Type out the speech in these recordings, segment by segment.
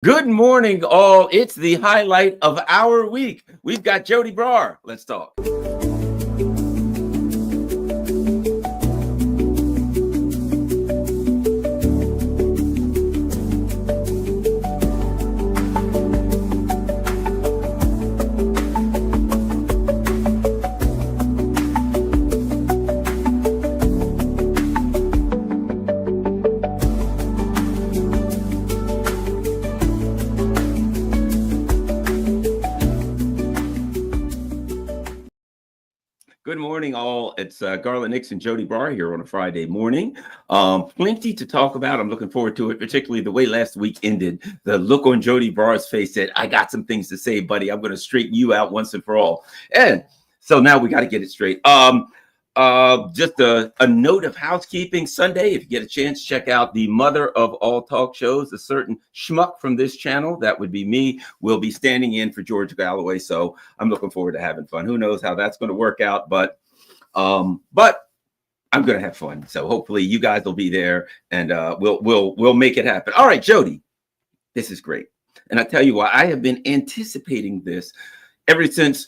Good morning, all. It's the highlight of our week. We've got Joti Brar. Let's talk. Good morning, all. It's Garland, Nixon, Joti Brar here on a Friday morning. Plenty to talk about. I'm looking forward to it, particularly the way last week ended. The look on Joti Brar's face said, I got some things to say, buddy. I'm going to straighten you out once and for all. And so now we got to get it straight. Just a note of housekeeping. Sunday, if you get a chance, check out the mother of all talk shows, a certain schmuck from this channel. That would be me. We'll be standing in for George Galloway. So I'm looking forward to having fun. Who knows how that's going to work out, but I'm going to have fun. So hopefully you guys will be there and we'll make it happen. All right, Joti, this is great. And I tell you why, I have been anticipating this ever since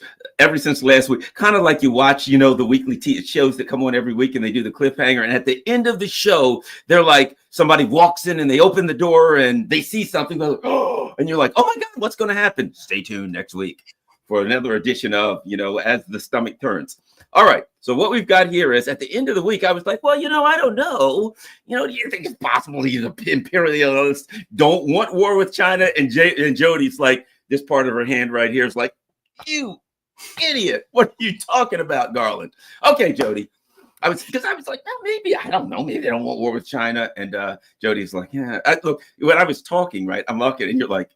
last week. Kind of like you watch, the weekly shows that come on every week and they do the cliffhanger. And at the end of the show, they're like, somebody walks in and they open the door and they see something. Like, oh, and you're like, oh my God, what's going to happen? Stay tuned next week for another edition of, As the Stomach Turns. All right. So what we've got here is at the end of the week, I was like, well, I don't know. Do you think it's possible these imperialists don't want war with China? And Joti's like, this part of her hand right here is like, you idiot. What are you talking about, Garland? Okay, Joti. I was like, well, maybe, I don't know. Maybe they don't want war with China. And Joti's like, yeah. Look, when I was talking, right, I'm looking and you're like,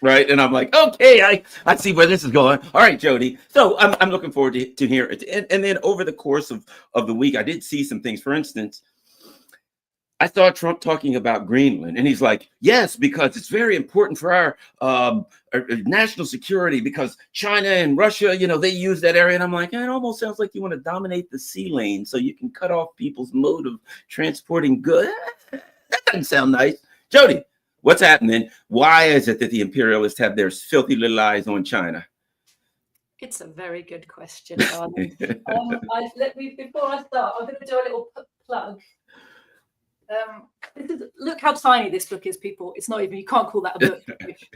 right. And I'm like, okay, I see where this is going. All right, Joti. So I'm looking forward to hear it. And then over the course of the week, I did see some things. For instance, I saw Trump talking about Greenland, and he's like, yes, because it's very important for our national security because China and Russia, they use that area. And I'm like, it almost sounds like you want to dominate the sea lane so you can cut off people's mode of transporting goods. That doesn't sound nice. Joti, what's happening? Why is it that the imperialists have their filthy little eyes on China? It's a very good question. Before I start, I'm going to do a little plug. Look how tiny this book is, people. It's not even, you can't call that a book.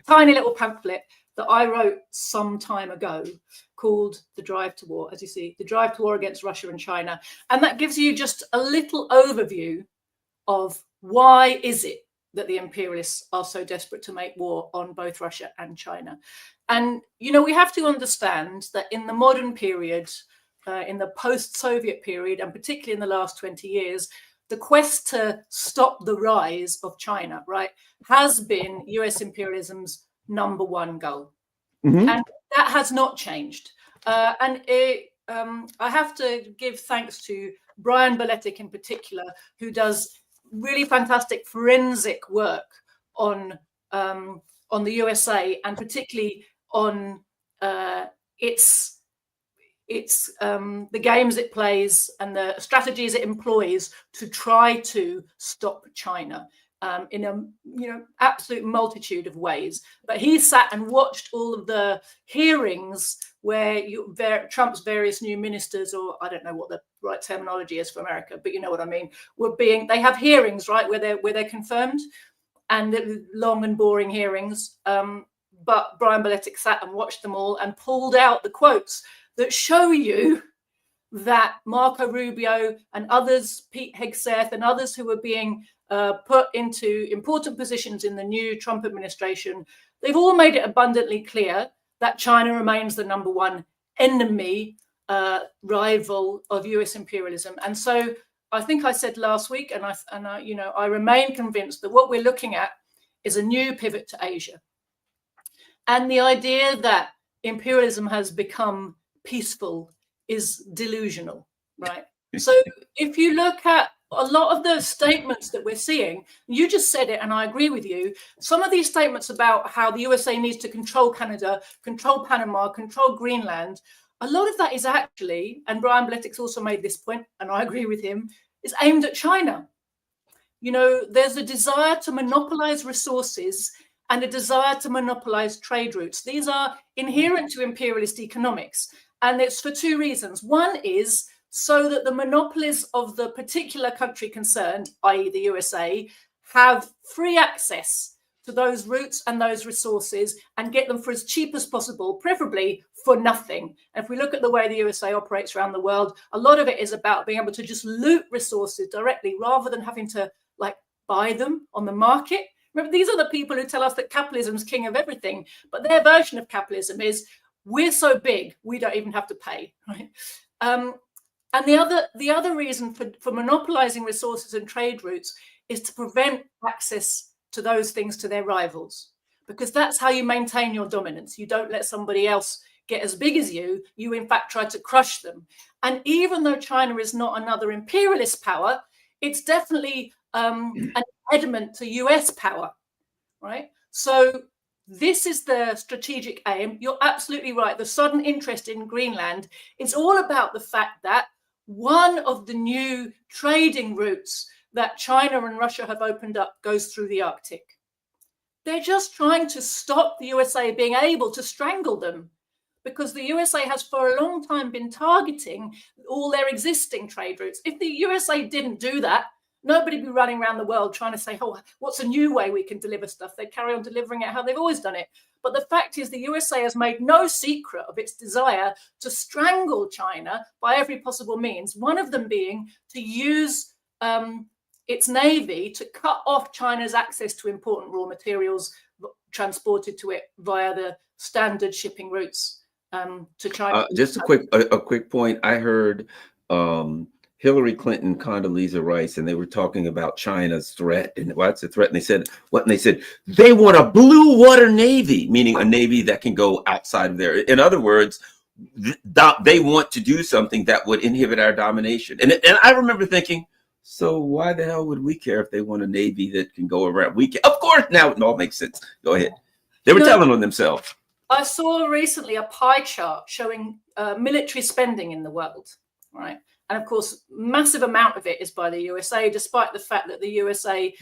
Tiny little pamphlet that I wrote some time ago called The Drive to War, as you see, The Drive to War Against Russia and China. And that gives you just a little overview of why is it that the imperialists are so desperate to make war on both Russia and China. And, we have to understand that in the modern period, in the post-Soviet period, and particularly in the last 20 years, the quest to stop the rise of China, right, has been US imperialism's number one goal. Mm-hmm. And that has not changed. I have to give thanks to Brian Beletic in particular, who does really fantastic forensic work on the USA and particularly on the games it plays and the strategies it employs to try to stop China in a absolute multitude of ways. But he sat and watched all of the hearings where Trump's various new ministers, or I don't know what the right terminology is for America, but you know what I mean, they have hearings, right, where they're confirmed, and long and boring hearings. But Brian Beletic sat and watched them all and pulled out the quotes that show you that Marco Rubio and others, Pete Hegseth and others who were being put into important positions in the new Trump administration, they've all made it abundantly clear that China remains the number one enemy, rival of US imperialism. And so I think I said last week, and I remain convinced that what we're looking at is a new pivot to Asia. And the idea that imperialism has become peaceful is delusional, right? So if you look at a lot of the statements that we're seeing, you just said it, and I agree with you. Some of these statements about how the USA needs to control Canada, control Panama, control Greenland, a lot of that is actually, and Brian Beletic's also made this point, and I agree with him, is aimed at China. You know, there's a desire to monopolize resources and a desire to monopolize trade routes. These are inherent to imperialist economics. And it's for two reasons. One is so that the monopolies of the particular country concerned, i.e. the USA, have free access to those routes and those resources and get them for as cheap as possible, preferably for nothing. And if we look at the way the USA operates around the world, a lot of it is about being able to just loot resources directly rather than having to like buy them on the market. Remember, these are the people who tell us that capitalism is king of everything, but their version of capitalism is we're so big we don't even have to pay, right? And the other reason for monopolizing resources and trade routes is to prevent access to those things to their rivals, because that's how you maintain your dominance. You don't let somebody else get as big as you. You in fact try to crush them. And even though China is not another imperialist power, it's definitely an impediment to US power, right? So this is the strategic aim. You're absolutely right. The sudden interest in Greenland is all about the fact that one of the new trading routes that China and Russia have opened up goes through the Arctic. They're just trying to stop the USA being able to strangle them, because the USA has for a long time been targeting all their existing trade routes. If the USA didn't do that, nobody would be running around the world trying to say, oh, what's a new way we can deliver stuff? They carry on delivering it how they've always done it. But the fact is the USA has made no secret of its desire to strangle China by every possible means, one of them being to use its navy to cut off China's access to important raw materials transported to it via the standard shipping routes to China. Just a quick point. I heard Hillary Clinton, Condoleezza Rice, and they were talking about China's threat and what's the threat. And they said what? And they said they want a blue water navy, meaning a navy that can go outside of there. In other words, they want to do something that would inhibit our domination. And I remember thinking, so why the hell would we care if they want a navy that can go around? We can, of course, now it all makes sense. Go ahead. They were telling on themselves. I saw recently a pie chart showing military spending in the world, right? And of course, massive amount of it is by the USA, despite the fact that the USA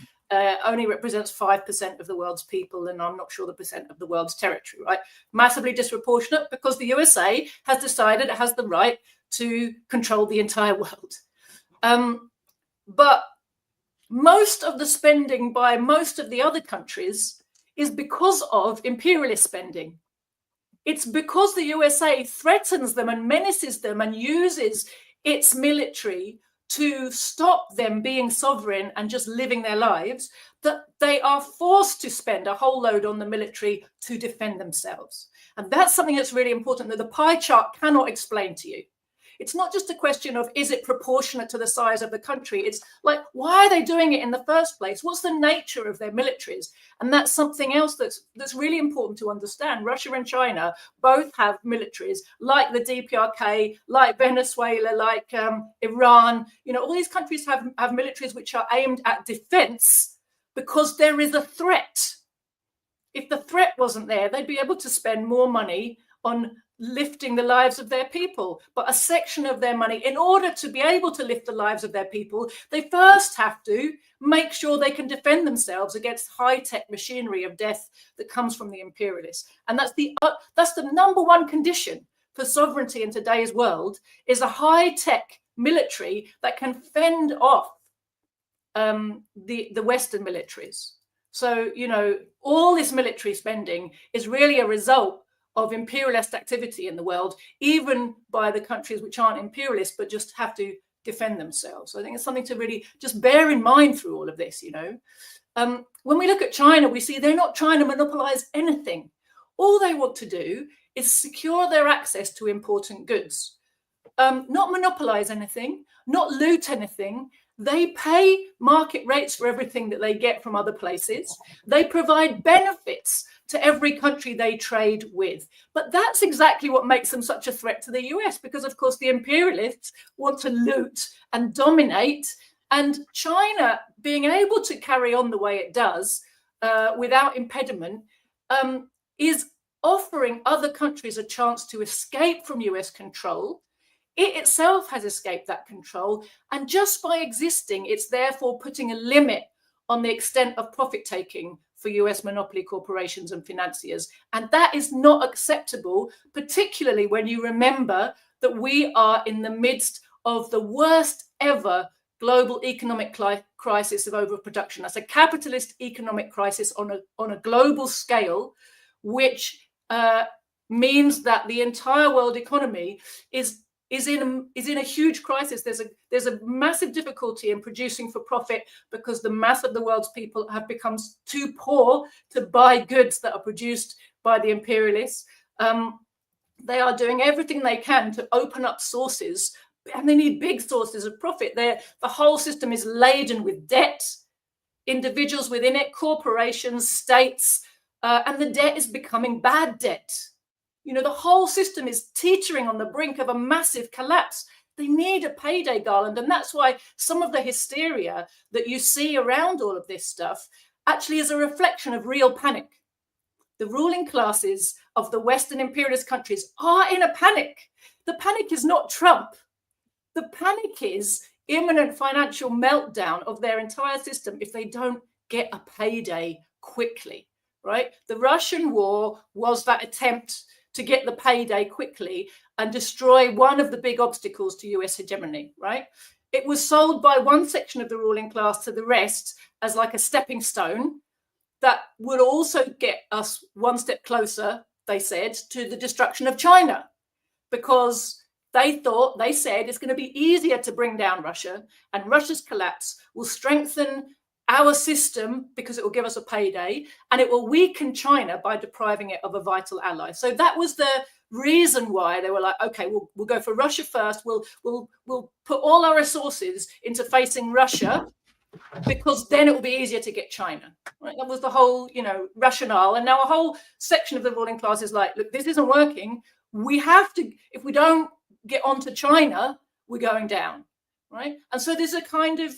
only represents 5% of the world's people, and I'm not sure the percent of the world's territory, right? Massively disproportionate, because the USA has decided it has the right to control the entire world. But most of the spending by most of the other countries is because of imperialist spending. It's because the USA threatens them and menaces them and uses its military to stop them being sovereign and just living their lives, that they are forced to spend a whole load on the military to defend themselves. And that's something that's really important that the pie chart cannot explain to you. It's not just a question of, is it proportionate to the size of the country? It's like, why are they doing it in the first place? What's the nature of their militaries? And that's something else that's really important to understand. Russia and China both have militaries like the DPRK, like Venezuela, like Iran. You know, all these countries have militaries which are aimed at defense because there is a threat. If the threat wasn't there, they'd be able to spend more money on lifting the lives of their people. But a section of their money, in order to be able to lift the lives of their people, they first have to make sure they can defend themselves against high-tech machinery of death that comes from the imperialists. And that's the number one condition for sovereignty in today's world, is a high-tech military that can fend off the Western militaries. So, you know, all this military spending is really a result of imperialist activity in the world, even by the countries which aren't imperialist, but just have to defend themselves. So I think it's something to really just bear in mind through all of this, you know. When we look at China, we see they're not trying to monopolize anything. All they want to do is secure their access to important goods, not monopolize anything, not loot anything. They pay market rates for everything that they get from other places. They provide benefits to every country they trade with. But that's exactly what makes them such a threat to the US, because, of course, the imperialists want to loot and dominate. And China, being able to carry on the way it does without impediment, is offering other countries a chance to escape from US control it itself has escaped that control. And just by existing, it's therefore putting a limit on the extent of profit taking for US monopoly corporations and financiers. And that is not acceptable, particularly when you remember that we are in the midst of the worst ever global economic crisis of overproduction. That's a capitalist economic crisis on a global scale, which means that the entire world economy is in a huge crisis. There's a massive difficulty in producing for profit because the mass of the world's people have become too poor to buy goods that are produced by the imperialists. They are doing everything they can to open up sources, and they need big sources of profit. The whole system is laden with debt, individuals within it, corporations, states, and the debt is becoming bad debt. You know, the whole system is teetering on the brink of a massive collapse. They need a payday, Garland, and that's why some of the hysteria that you see around all of this stuff actually is a reflection of real panic. The ruling classes of the Western imperialist countries are in a panic. The panic is not Trump. The panic is imminent financial meltdown of their entire system if they don't get a payday quickly, right? The Russian war was that attempt to get the payday quickly and destroy one of the big obstacles to US hegemony, right? It was sold by one section of the ruling class to the rest as like a stepping stone that would also get us one step closer, they said, to the destruction of China, because they said it's going to be easier to bring down Russia, and Russia's collapse will strengthen our system because it will give us a payday, and it will weaken China by depriving it of a vital ally. So that was the reason why they were like, okay, we'll go for Russia first. We'll put all our resources into facing Russia, because then it will be easier to get China. Right? That was the whole, rationale. And now a whole section of the ruling class is like, look, this isn't working. We have to, if we don't get onto China, we're going down, right? And so there's a kind of,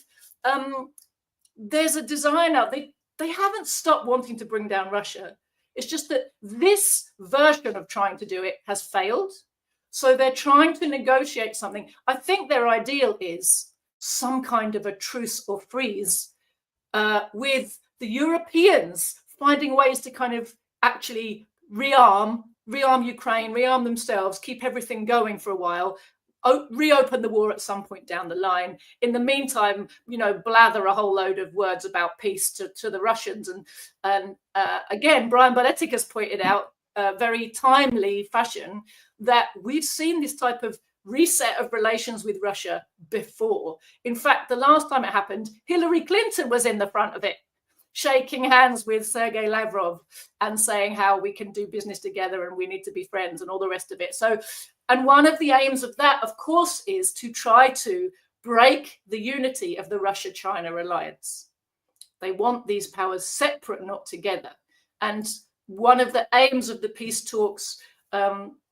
there's a desire now. They haven't stopped wanting to bring down Russia. It's just that this version of trying to do it has failed. So they're trying to negotiate something. I think their ideal is some kind of a truce or freeze with the Europeans finding ways to kind of actually rearm Ukraine, rearm themselves, keep everything going for a while, reopen the war at some point down the line. In the meantime, blather a whole load of words about peace to the Russians. And again, Brian Baletic has pointed out, very timely fashion, that we've seen this type of reset of relations with Russia before. In fact, the last time it happened, Hillary Clinton was in the front of it, shaking hands with Sergei Lavrov and saying how we can do business together and we need to be friends and all the rest of it. So, and one of the aims of that, of course, is to try to break the unity of the Russia-China alliance. They want these powers separate, not together. And one of the aims of the peace talks,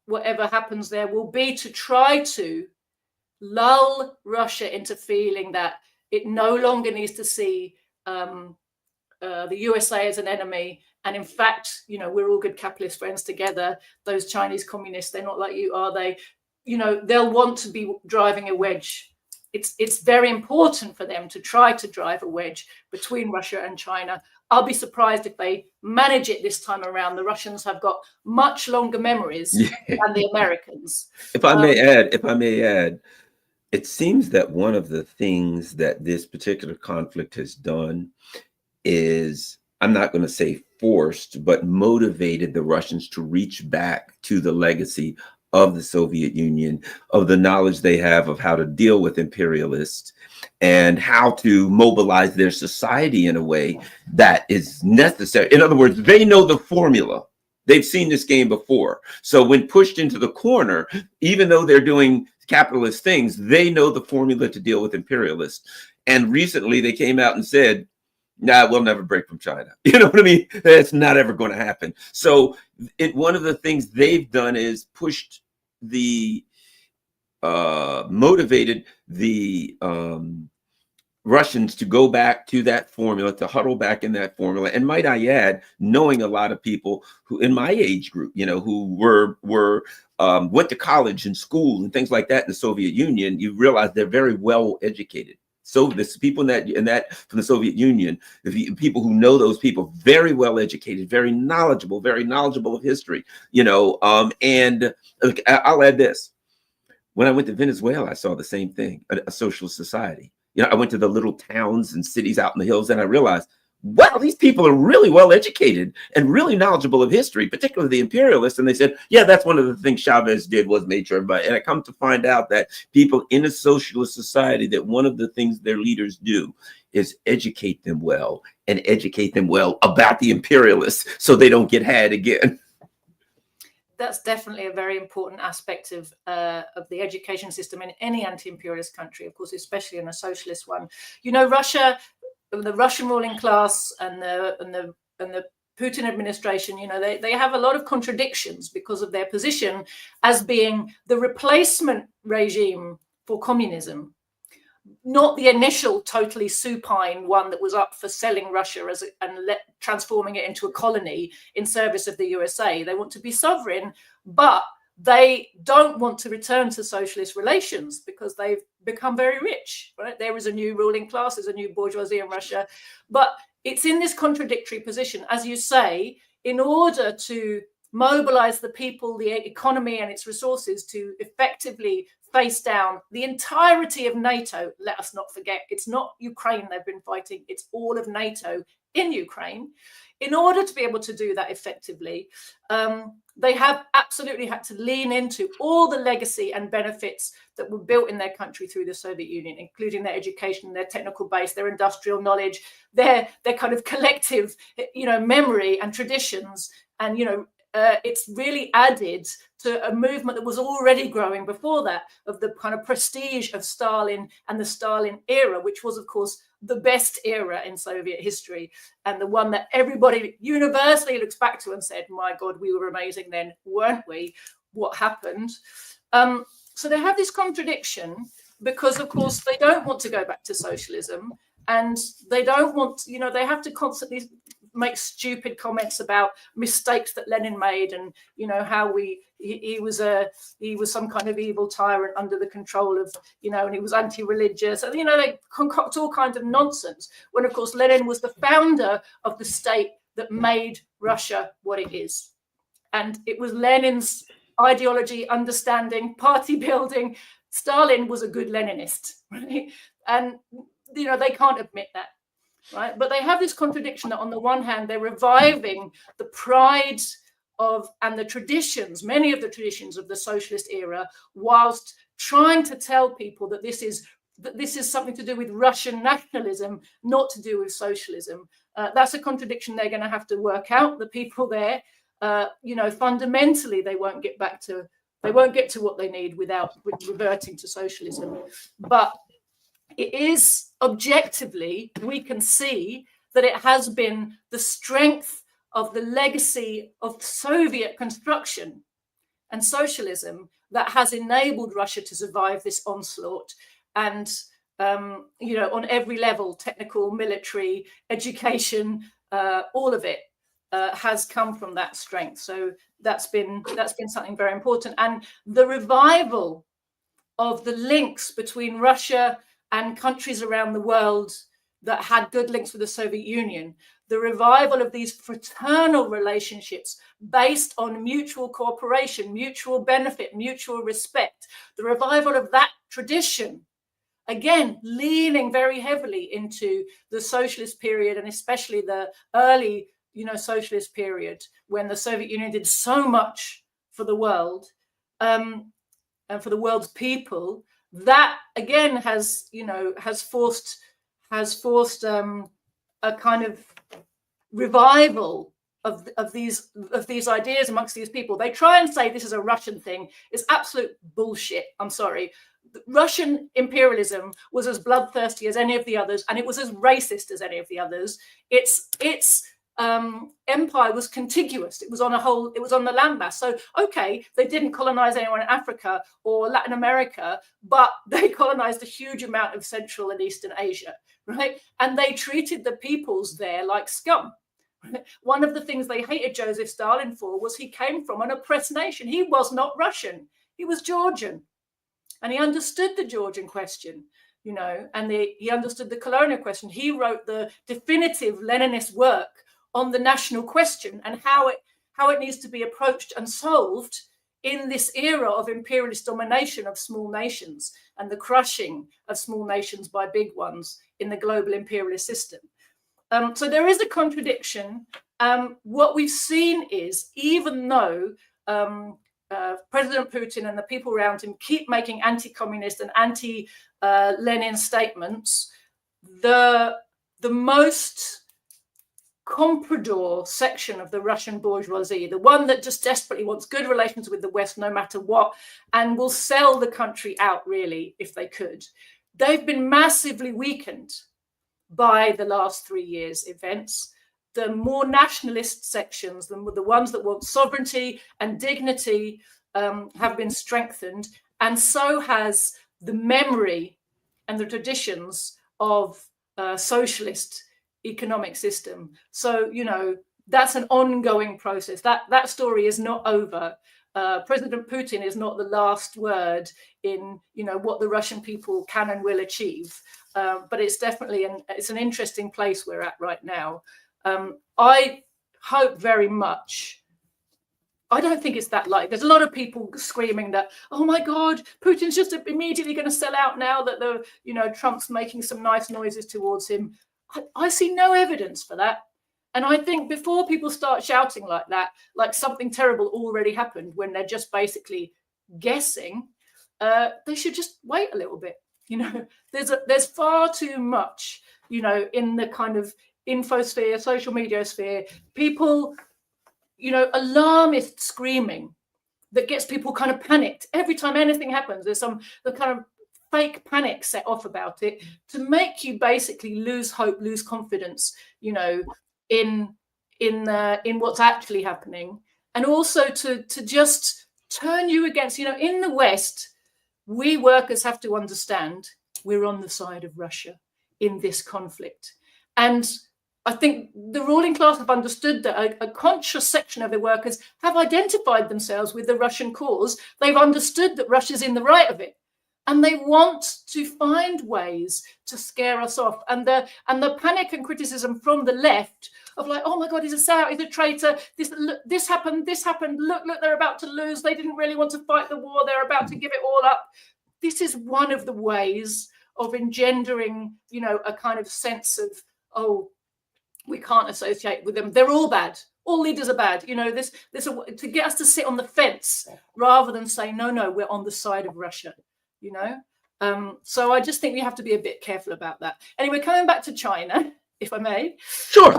whatever happens there, will be to try to lull Russia into feeling that it no longer needs to see the USA as an enemy. And in fact, we're all good capitalist friends together. Those Chinese communists, they're not like you, are they? They'll want to be driving a wedge. It's very important for them to try to drive a wedge between Russia and China. I'll be surprised if they manage it this time around. The Russians have got much longer memories than the Americans. If I may add, it seems that one of the things that this particular conflict has done is, I'm not going to say forced, but motivated the Russians to reach back to the legacy of the Soviet Union, of the knowledge they have of how to deal with imperialists and how to mobilize their society in a way that is necessary. In other words, they know the formula. They've seen this game before. So when pushed into the corner, even though they're doing capitalist things, they know the formula to deal with imperialists. And recently they came out and said, nah, we'll never break from China. You know what I mean? That's not ever going to happen. So one of the things they've done is pushed motivated the Russians to go back to that formula, to huddle back in that formula. And might I add, knowing a lot of people who in my age group, who went to college and school and things like that in the Soviet Union, you realize they're very well educated. So this people in that from the Soviet Union, people who know those people, very well educated, very knowledgeable of history, and I'll add this. When I went to Venezuela, I saw the same thing, a socialist society. I went to the little towns and cities out in the hills, and I realized, wow, these people are really well educated and really knowledgeable of history, particularly the imperialists. And they said, yeah, that's one of the things Chavez did, was made sure. And I come to find out that people in a socialist society, that one of the things their leaders do is educate them well, and educate them well about the imperialists so they don't get had again. That's definitely a very important aspect of the education system in any anti-imperialist country, of course, especially in a socialist one. Russia, the Russian ruling class and the Putin administration, they have a lot of contradictions because of their position as being the replacement regime for communism, not the initial totally supine one that was up for selling Russia transforming it into a colony in service of the USA. They want to be sovereign, but they don't want to return to socialist relations because they've become very rich, right? There is a new ruling class, there's a new bourgeoisie in Russia, but it's in this contradictory position, as you say, in order to mobilize the people, the economy and its resources to effectively face down the entirety of NATO. Let us not forget, it's not Ukraine they've been fighting, it's all of NATO in Ukraine. In order to be able to do that effectively, they have absolutely had to lean into all the legacy and benefits that were built in their country through the Soviet Union, including their education, their technical base, their industrial knowledge, their kind of collective, memory and traditions. And, it's really added to a movement that was already growing before that, of the kind of prestige of Stalin and the Stalin era, which was, of course, the best era in Soviet history, and the one that everybody universally looks back to and said, my God, we were amazing then, weren't we? What happened? So they have this contradiction because, of course, they don't want to go back to socialism, and they don't want, they have to constantly make stupid comments about mistakes that Lenin made, and how he was some kind of evil tyrant under the control of and he was anti-religious, and they concoct all kinds of nonsense, when of course Lenin was the founder of the state that made Russia what it is, and it was Lenin's ideology, understanding, party building. Stalin was a good Leninist, right? And they can't admit that. Right, but they have this contradiction that on the one hand they're reviving the pride of and the traditions, many of the traditions of the socialist era, whilst trying to tell people that this is something to do with Russian nationalism, not to do with socialism. That's a contradiction they're going to have to work out. The people there, fundamentally, they won't get to what they need without reverting to socialism, but it is objectively, we can see that it has been the strength of the legacy of Soviet construction and socialism that has enabled Russia to survive this onslaught. And, on every level, technical, military, education, all of it has come from that strength. So that's been something very important. And the revival of the links between Russia and countries around the world that had good links with the Soviet Union, the revival of these fraternal relationships based on mutual cooperation, mutual benefit, mutual respect, the revival of that tradition, again, leaning very heavily into the socialist period, and especially the early, socialist period, when the Soviet Union did so much for the world and for the world's people. That again has forced a kind of revival of these ideas amongst these people. They try and say this is a Russian thing. It's absolute bullshit. I'm sorry. Russian imperialism was as bloodthirsty as any of the others, and it was as racist as any of the others. Its empire was contiguous. It was on the landmass. So, okay, they didn't colonize anyone in Africa or Latin America, but they colonized a huge amount of Central and Eastern Asia, right? And they treated the peoples there like scum. One of the things they hated Joseph Stalin for was he came from an oppressed nation. He was not Russian. He was Georgian. And he understood the Georgian question, and he understood the colonial question. He wrote the definitive Leninist work on the national question and how it needs to be approached and solved in this era of imperialist domination of small nations and the crushing of small nations by big ones in the global imperialist system. So there is a contradiction. What we've seen is, even though President Putin and the people around him keep making anti-communist and anti-Lenin statements, the most comprador section of the Russian bourgeoisie, the one that just desperately wants good relations with the West no matter what, and will sell the country out really if they could, they've been massively weakened by the last 3 years' events. The more nationalist sections, the ones that want sovereignty and dignity, have been strengthened, and so has the memory and the traditions of socialist economic system. So, that's an ongoing process. That story is not over. President Putin is not the last word in, what the Russian people can and will achieve. But it's definitely it's an interesting place we're at right now. I hope very much. I don't think it's that likely. There's a lot of people screaming that, oh my God, Putin's just immediately going to sell out now that Trump's making some nice noises towards him. I see no evidence for that. And I think before people start shouting like that, like something terrible already happened when they're just basically guessing, they should just wait a little bit. There's far too much, in the kind of infosphere, social media sphere, people, alarmist screaming that gets people kind of panicked. Every time anything happens, there's the kind of fake panic set off about it to make you basically lose hope, lose confidence, in what's actually happening, and also to just turn you against, in the West, we workers have to understand we're on the side of Russia in this conflict. And I think the ruling class have understood that a conscious section of the workers have identified themselves with the Russian cause. They've understood that Russia's in the right of it. And they want to find ways to scare us off. And the panic and criticism from the left of like, oh my God, he's a sow, he's a traitor. This happened. Look, they're about to lose. They didn't really want to fight the war. They're about to give it all up. This is one of the ways of engendering, a kind of sense of, oh, we can't associate with them. They're all bad. All leaders are bad. This to get us to sit on the fence rather than say, no, we're on the side of Russia. So I just think we have to be a bit careful about that. Anyway, coming back to China, if I may. Sure.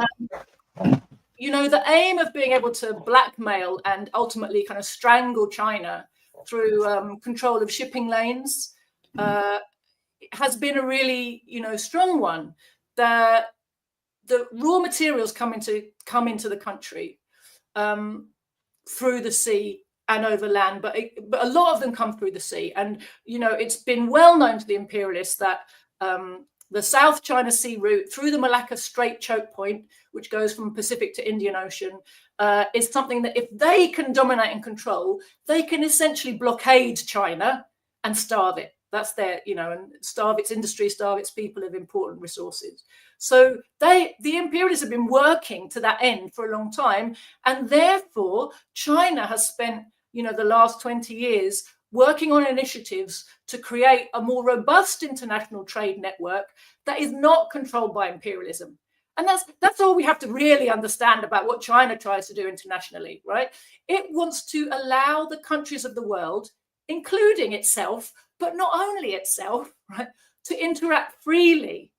The aim of being able to blackmail and ultimately kind of strangle China through control of shipping lanes has been a really, strong one. The raw materials come into the country through the sea and over land, but a lot of them come through the sea. And, it's been well known to the imperialists that the South China Sea route through the Malacca Strait choke point, which goes from Pacific to Indian Ocean, is something that if they can dominate and control, they can essentially blockade China and starve it. That's their, and starve its industry, starve its people of important resources. So the imperialists have been working to that end for a long time. And therefore, China has spent, the last 20 years working on initiatives to create a more robust international trade network that is not controlled by imperialism. And that's all we have to really understand about what China tries to do internationally, right? It wants to allow the countries of the world, including itself, but not only itself, right, to interact freely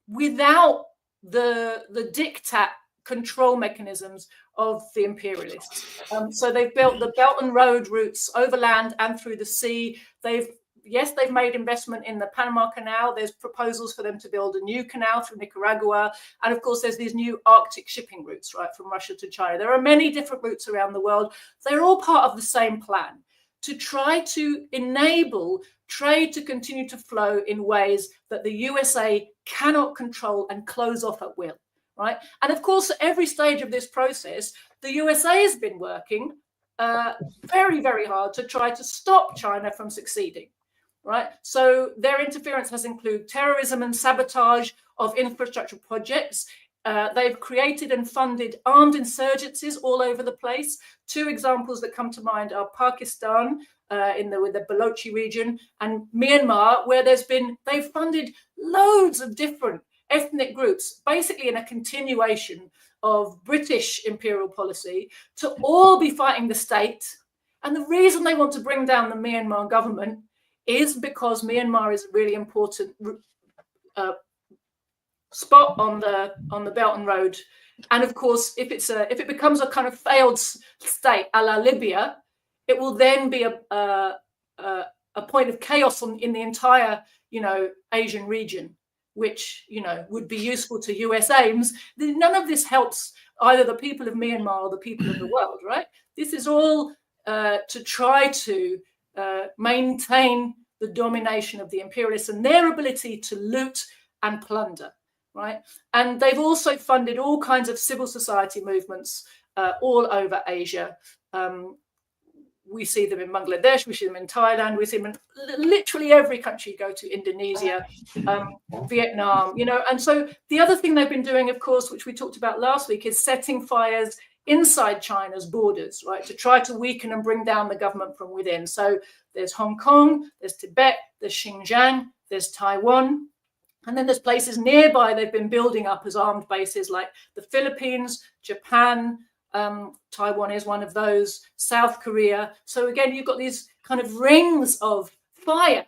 without the diktat control mechanisms of the imperialists. So they've built the Belt and Road routes over land and through the sea. They've yes, they've made investment in the Panama Canal. There's proposals for them to build a new canal through Nicaragua. And of course, there's these new Arctic shipping routes, right, from Russia to China. There are many different routes around the world. They're all part of the same plan to try to enable trade to continue to flow in ways that the USA cannot control and close off at will, right? And of course, at every stage of this process, the USA has been working very, very hard to try to stop China from succeeding, right? So their interference has included terrorism and sabotage of infrastructure projects. They've created and funded armed insurgencies all over the place. Two examples that come to mind are Pakistan with the Balochi region, and Myanmar, where they've funded loads of different ethnic groups, basically in a continuation of British imperial policy to all be fighting the state. And the reason they want to bring down the Myanmar government is because Myanmar is a really important spot on the Belt and Road. And of course, if it becomes a kind of failed state a la Libya, it will then be a point of chaos in the entire, Asian region, which, would be useful to US aims. None of this helps either the people of Myanmar or the people of the world, right? This is all to try to maintain the domination of the imperialists and their ability to loot and plunder, right? And they've also funded all kinds of civil society movements all over Asia. We see them in Bangladesh, we see them in Thailand, we see them in literally every country you go to, Indonesia, Vietnam, And so the other thing they've been doing, of course, which we talked about last week, is setting fires inside China's borders, right, to try to weaken and bring down the government from within. So there's Hong Kong, there's Tibet, there's Xinjiang, there's Taiwan. And then there's places nearby they've been building up as armed bases like the Philippines, Japan, Taiwan is one of those, South Korea. So again, you've got these kind of rings of fire,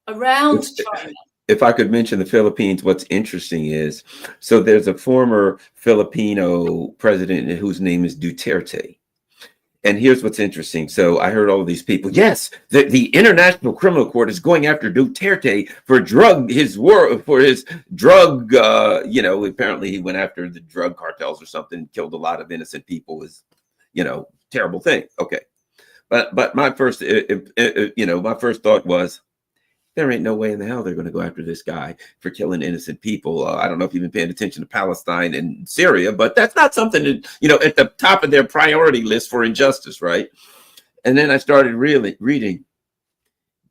around China. If I could mention the Philippines, what's interesting is, so there's a former Filipino president whose name is Duterte. And here's what's interesting. So I heard all of these people. Yes, the International Criminal Court is going after Duterte for his drug. Apparently he went after the drug cartels or something, killed a lot of innocent people. Is, terrible thing. Okay, but my first, my first thought was, there ain't no way in the hell they're going to go after this guy for killing innocent people. I don't know if you've been paying attention to Palestine and Syria, but that's not something that, at the top of their priority list for injustice, right? And then I started really reading.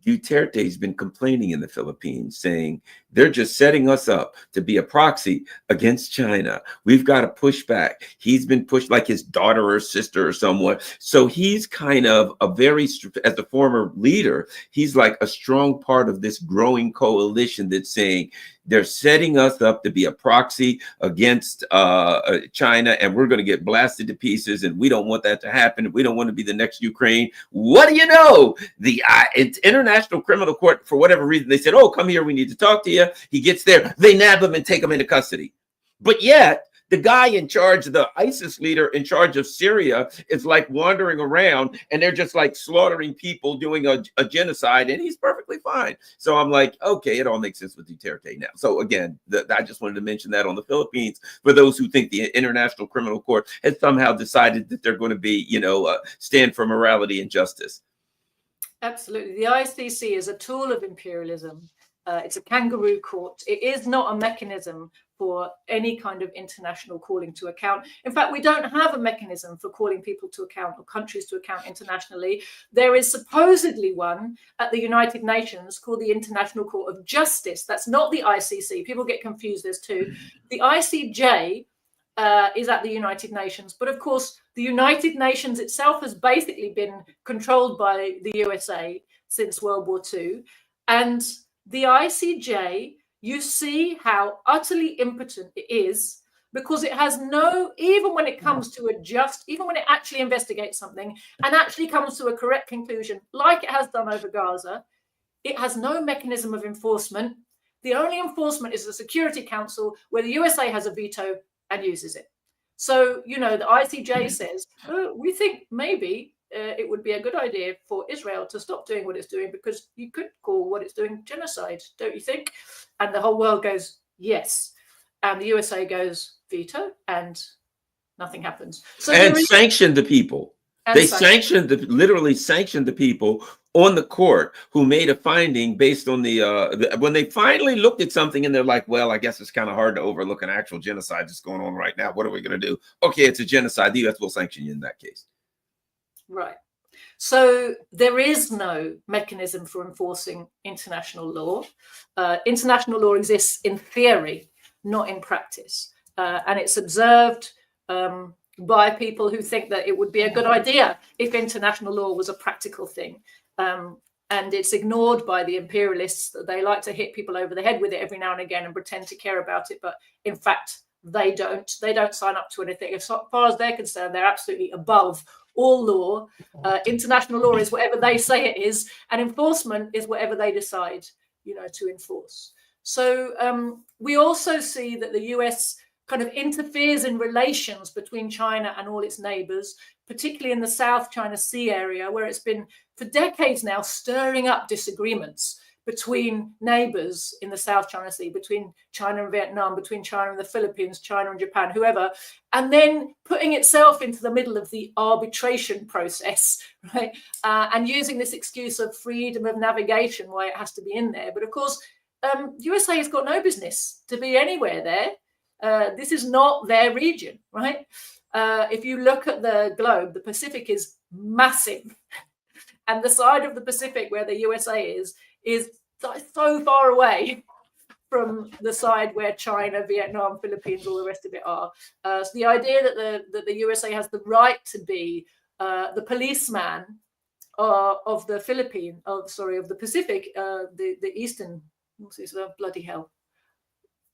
Duterte's been complaining in the Philippines, saying they're just setting us up to be a proxy against China. We've got to push back. He's been pushed like his daughter or sister or someone. So he's kind of as a former leader, he's like a strong part of this growing coalition that's saying they're setting us up to be a proxy against China, and we're going to get blasted to pieces, and we don't want that to happen. We don't want to be the next Ukraine. What do you know? The International Criminal Court, for whatever reason, they said, oh, come here, we need to talk to you. He gets there, they nab him and take him into custody. But yet, the guy in charge, the ISIS leader in charge of Syria, is like wandering around and they're just like slaughtering people, doing a genocide, and he's perfectly fine. So I'm like, okay, it all makes sense with Duterte now. So again, I just wanted to mention that on the Philippines for those who think the International Criminal Court has somehow decided that they're going to be, stand for morality and justice. Absolutely. The ICC is a tool of imperialism. It's a kangaroo court. It is not a mechanism for any kind of international calling to account. In fact, we don't have a mechanism for calling people to account or countries to account internationally. There is supposedly one at the United Nations called the International Court of Justice. That's not the ICC. People get confused. There's two. The ICJ is at the United Nations. But of course, the United Nations itself has basically been controlled by the USA since World War II. And the ICJ, you see how utterly impotent it is, because it has even when it comes to even when it actually investigates something and actually comes to a correct conclusion, like it has done over Gaza, it has no mechanism of enforcement. The only enforcement is the Security Council, where the USA has a veto and uses it. So, the ICJ says, oh, we think maybe it would be a good idea for Israel to stop doing what it's doing, because you could call what it's doing genocide, don't you think? And the whole world goes, yes. And the USA goes, veto, and nothing happens. So and sanctioned the people. They literally sanctioned the people on the court who made a finding based on when they finally looked at something and they're like, well, I guess it's kind of hard to overlook an actual genocide that's going on right now. What are we going to do? Okay, it's a genocide. The US will sanction you in that case. Right. So there is no mechanism for enforcing international law. International law exists in theory, not in practice. And it's observed by people who think that it would be a good idea if international law was a practical thing. And it's ignored by the imperialists. They like to hit people over the head with it every now and again and pretend to care about it. But in fact, they don't sign up to anything. As far as they're concerned, they're absolutely above all law. International law is whatever they say it is, and enforcement is whatever they decide, to enforce. So we also see that the US kind of interferes in relations between China and all its neighbours, particularly in the South China Sea area, where it's been for decades now stirring up disagreements between neighbours in the South China Sea, between China and Vietnam, between China and the Philippines, China and Japan, whoever, and then putting itself into the middle of the arbitration process, right? And using this excuse of freedom of navigation, why it has to be in there. But of course, USA has got no business to be anywhere there. This is not their region, right? If you look at the globe, the Pacific is massive. And the side of the Pacific where the USA is so far away from the side where China, Vietnam, Philippines, all the rest of it are. So the idea that the USA has the right to be the policeman of the of the Pacific, the Eastern, what's this, bloody hell,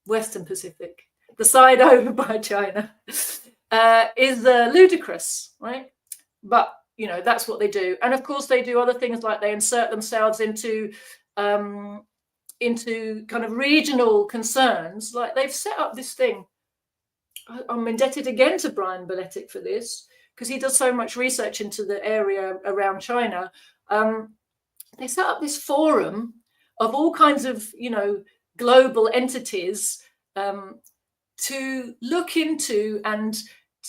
Western Pacific, the side over by China, is ludicrous, right? But that's what they do. And of course they do other things, like they insert themselves into kind of regional concerns. Like they've set up this thing. I'm indebted again to Brian Beletic for this, because he does so much research into the area around China. They set up this forum of all kinds of, global entities to look into and,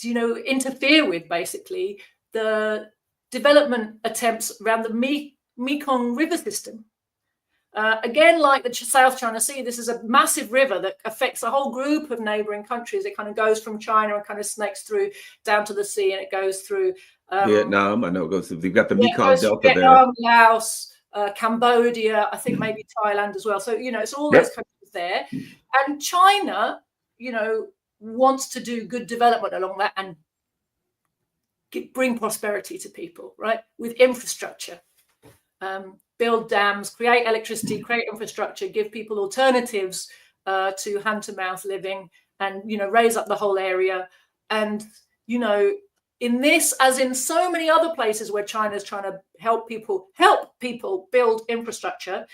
interfere with basically the development attempts around the Mekong River system. Again, like the South China Sea, this is a massive river that affects a whole group of neighboring countries. It kind of goes from China and kind of snakes through down to the sea, and it goes through Vietnam. I know it goes through. You've got the Mekong Delta Vietnam, Laos, Cambodia, I think maybe Thailand as well. So, it's all those countries there. And China, wants to do good development along that and bring prosperity to people, right? With infrastructure, build dams, create electricity, create infrastructure, give people alternatives to hand-to-mouth living, and raise up the whole area. And in this, as in so many other places where China's trying to help people build infrastructure,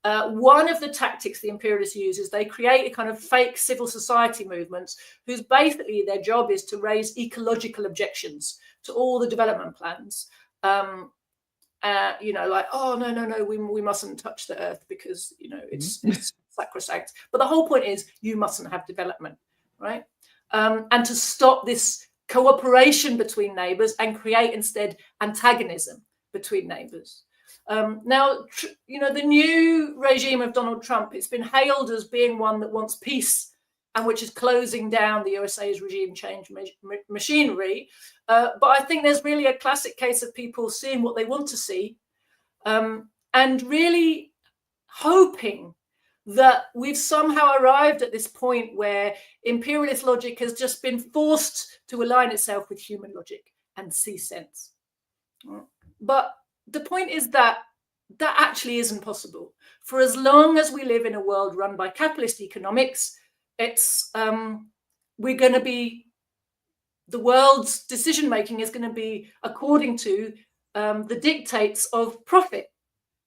one of the tactics the imperialists use is they create a kind of fake civil society movements whose basically their job is to raise ecological objections to all the development plans. Like, oh, no, we mustn't touch the earth because, it's sacrosanct. But the whole point is you mustn't have development, right? And to stop this cooperation between neighbours and create instead antagonism between neighbours. Now, the new regime of Donald Trump, it's been hailed as being one that wants peace and which is closing down the USA's regime change machinery. But I think there's really a classic case of people seeing what they want to see and really hoping that we've somehow arrived at this point where imperialist logic has just been forced to align itself with human logic and see sense. But the point is that actually isn't possible. For as long as we live in a world run by capitalist economics, it's we're going to be, the world's decision making is going to be according to the dictates of profit,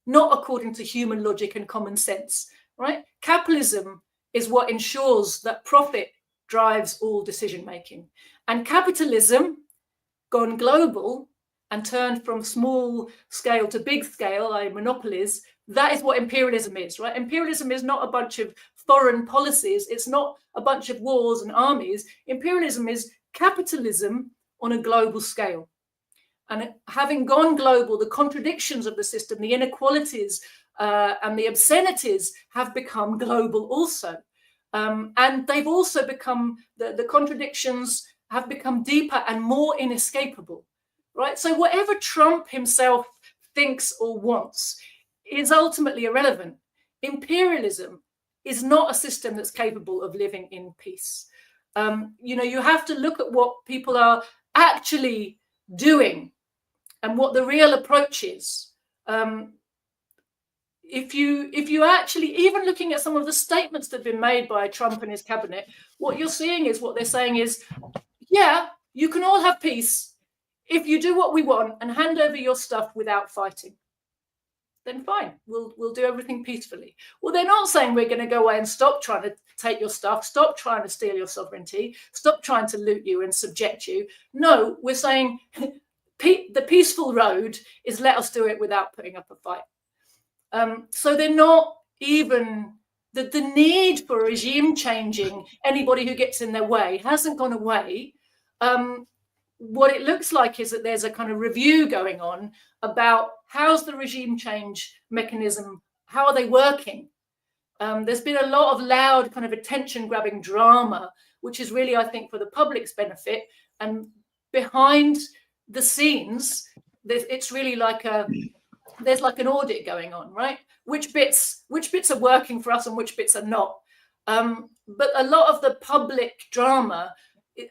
not according to human logic and common sense, right? Capitalism is what ensures that profit drives all decision making. And capitalism gone global and turned from small scale to big scale, like monopolies, that is what imperialism is, right? Imperialism is not a bunch of foreign policies. It's not a bunch of wars and armies. Imperialism is capitalism on a global scale. And having gone global, the contradictions of the system, the inequalities and the obscenities have become global also. And they've also become, the contradictions have become deeper and more inescapable, right? So whatever Trump himself thinks or wants is ultimately irrelevant. Imperialism is not a system that's capable of living in peace. You have to look at what people are actually doing and what the real approach is. If you actually, even looking at some of the statements that have been made by Trump and his cabinet, what you're seeing is, what they're saying is, yeah, you can all have peace if you do what we want and hand over your stuff without fighting. Then fine, we'll do everything peacefully. Well, they're not saying we're going to go away and stop trying to take your stuff, stop trying to steal your sovereignty, stop trying to loot you and subject you. No, we're saying the peaceful road is let us do it without putting up a fight. So they're not even, the need for regime changing anybody who gets in their way hasn't gone away. What it looks like is that there's a kind of review going on about how's the regime change mechanism, how are they working? There's been a lot of loud kind of attention-grabbing drama, which is really, I think, for the public's benefit. And behind the scenes, it's really like there's like an audit going on, right? Which bits are working for us and which bits are not. But a lot of the public drama,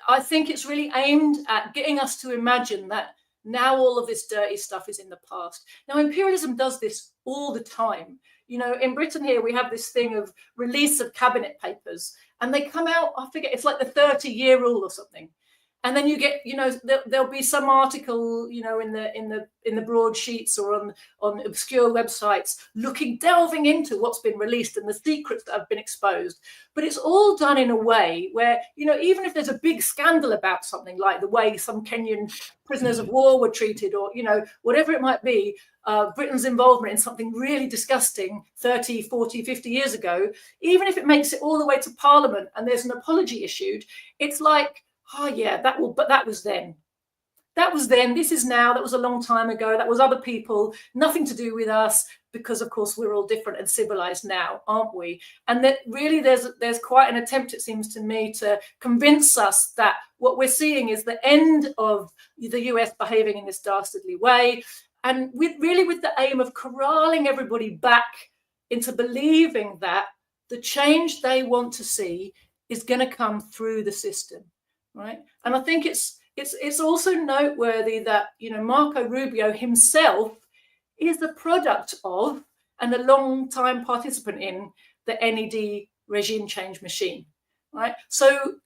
I think it's really aimed at getting us to imagine that now all of this dirty stuff is in the past. Now, imperialism does this all the time. In Britain here, we have this thing of release of cabinet papers, and they come out, I forget, it's like the 30-year rule or something. And then you get, there'll be some article, in the broadsheets or on obscure websites delving into what's been released and the secrets that have been exposed. But it's all done in a way where, even if there's a big scandal about something, like the way some Kenyan prisoners of war were treated, or, whatever it might be, Britain's involvement in something really disgusting 30, 40, 50 years ago, even if it makes it all the way to Parliament and there's an apology issued, it's like, oh yeah, but that was then. That was then, this is now, that was a long time ago, that was other people, nothing to do with us, because of course we're all different and civilized now, aren't we? And that really there's quite an attempt, it seems to me, to convince us that what we're seeing is the end of the US behaving in this dastardly way, and with the aim of corralling everybody back into believing that the change they want to see is going to come through the system. Right, and I think it's also noteworthy that Marco Rubio himself is the product of and a long-time participant in the NED regime change machine. Right, so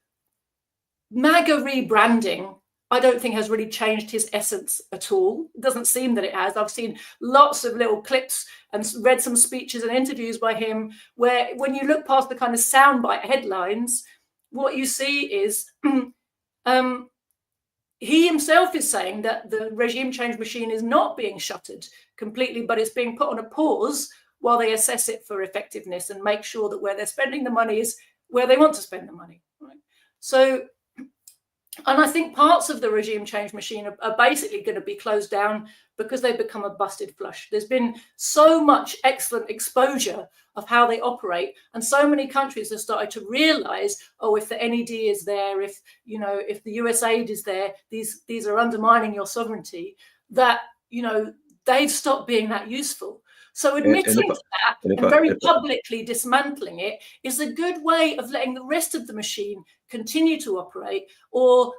MAGA rebranding, I don't think has really changed his essence at all. It doesn't seem that it has. I've seen lots of little clips and read some speeches and interviews by him where, when you look past the kind of soundbite headlines, what you see is he himself is saying that the regime change machine is not being shuttered completely, but it's being put on a pause while they assess it for effectiveness and make sure that where they're spending the money is where they want to spend the money. Right? So, and I think parts of the regime change machine are basically going to be closed down because they've become a busted flush. There's been so much excellent exposure of how they operate, and so many countries have started to realize, oh, if the NED is there, if the US aid is there, these are undermining your sovereignty, that they've stopped being that useful. So admitting to that and very publicly dismantling it is a good way of letting the rest of the machine continue to operate, or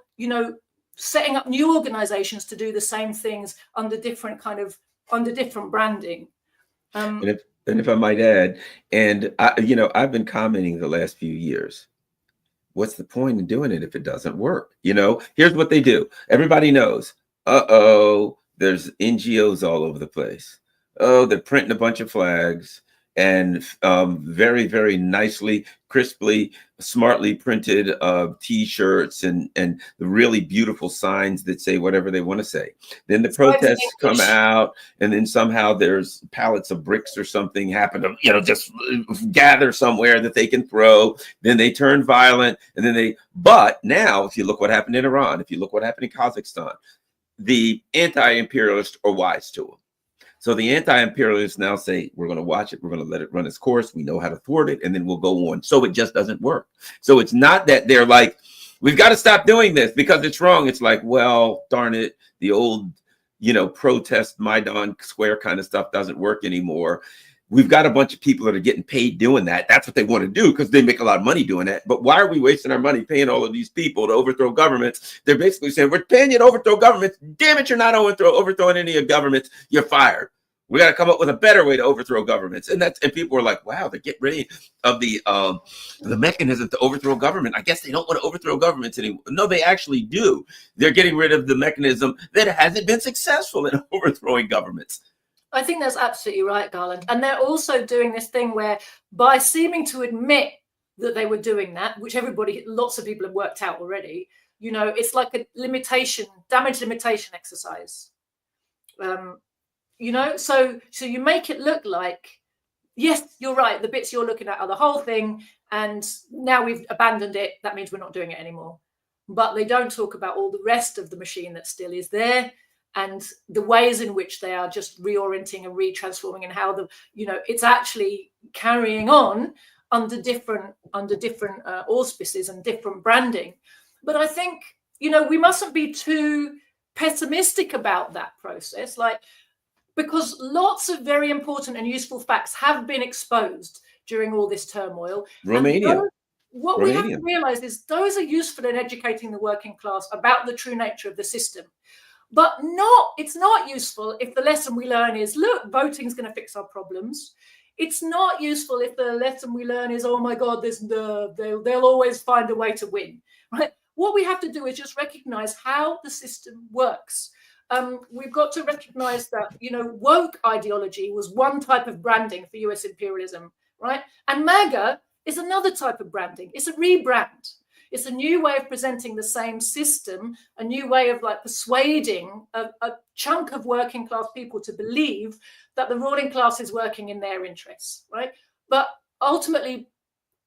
setting up new organizations to do the same things under different branding. And if I might add, and I've been commenting the last few years, what's the point in doing it if it doesn't work? Here's what they do. Everybody knows, there's NGOs all over the place. Oh, they're printing a bunch of flags. and very, very nicely, crisply, smartly printed T-shirts and the really beautiful signs that say whatever they want to say. Then the protests come out, and then somehow there's pallets of bricks or something happen to, you know, just gather somewhere that they can throw. Then they turn violent, and then but now, if you look what happened in Iran, if you look what happened in Kazakhstan, the anti-imperialists are wise to them. So the anti-imperialists now say, we're going to watch it. We're going to let it run its course. We know how to thwart it, and then we'll go on. So it just doesn't work. So it's not that they're like, we've got to stop doing this because it's wrong. It's like, well, darn it, the old, you know, protest Maidan Square kind of stuff doesn't work anymore. We've got a bunch of people that are getting paid doing that. That's what they want to do because they make a lot of money doing that. But why are we wasting our money paying all of these people to overthrow governments? They're basically saying, we're paying you to overthrow governments. Damn it, you're not overthrowing any of governments. You're fired. We got to come up with a better way to overthrow governments. And people are like, wow, they get rid of the mechanism to overthrow government. I guess they don't want to overthrow governments anymore. No, they actually do. They're getting rid of the mechanism that hasn't been successful in overthrowing governments. I think that's absolutely right, Garland. And they're also doing this thing where by seeming to admit that they were doing that, which lots of people have worked out already, you know, it's like a damage limitation exercise. You know, so you make it look like, yes, you're right, the bits you're looking at are the whole thing, and now we've abandoned it, that means we're not doing it anymore. But they don't talk about all the rest of the machine that still is there, and the ways in which they are just reorienting and retransforming, and how it's actually carrying on under different auspices and different branding. But I think, you know, we mustn't be too pessimistic about that process, because lots of very important and useful facts have been exposed during all this turmoil. Romania. What we have to realize is those are useful in educating the working class about the true nature of the system. But it's not useful if the lesson we learn is, look, voting is going to fix our problems. It's not useful if the lesson we learn is, oh my God, they'll always find a way to win. Right? What we have to do is just recognize how the system works. We've got to recognize that, you know, woke ideology was one type of branding for US imperialism, right? And MAGA is another type of branding. It's a rebrand. It's a new way of presenting the same system, a new way of persuading a chunk of working class people to believe that the ruling class is working in their interests, right? But ultimately,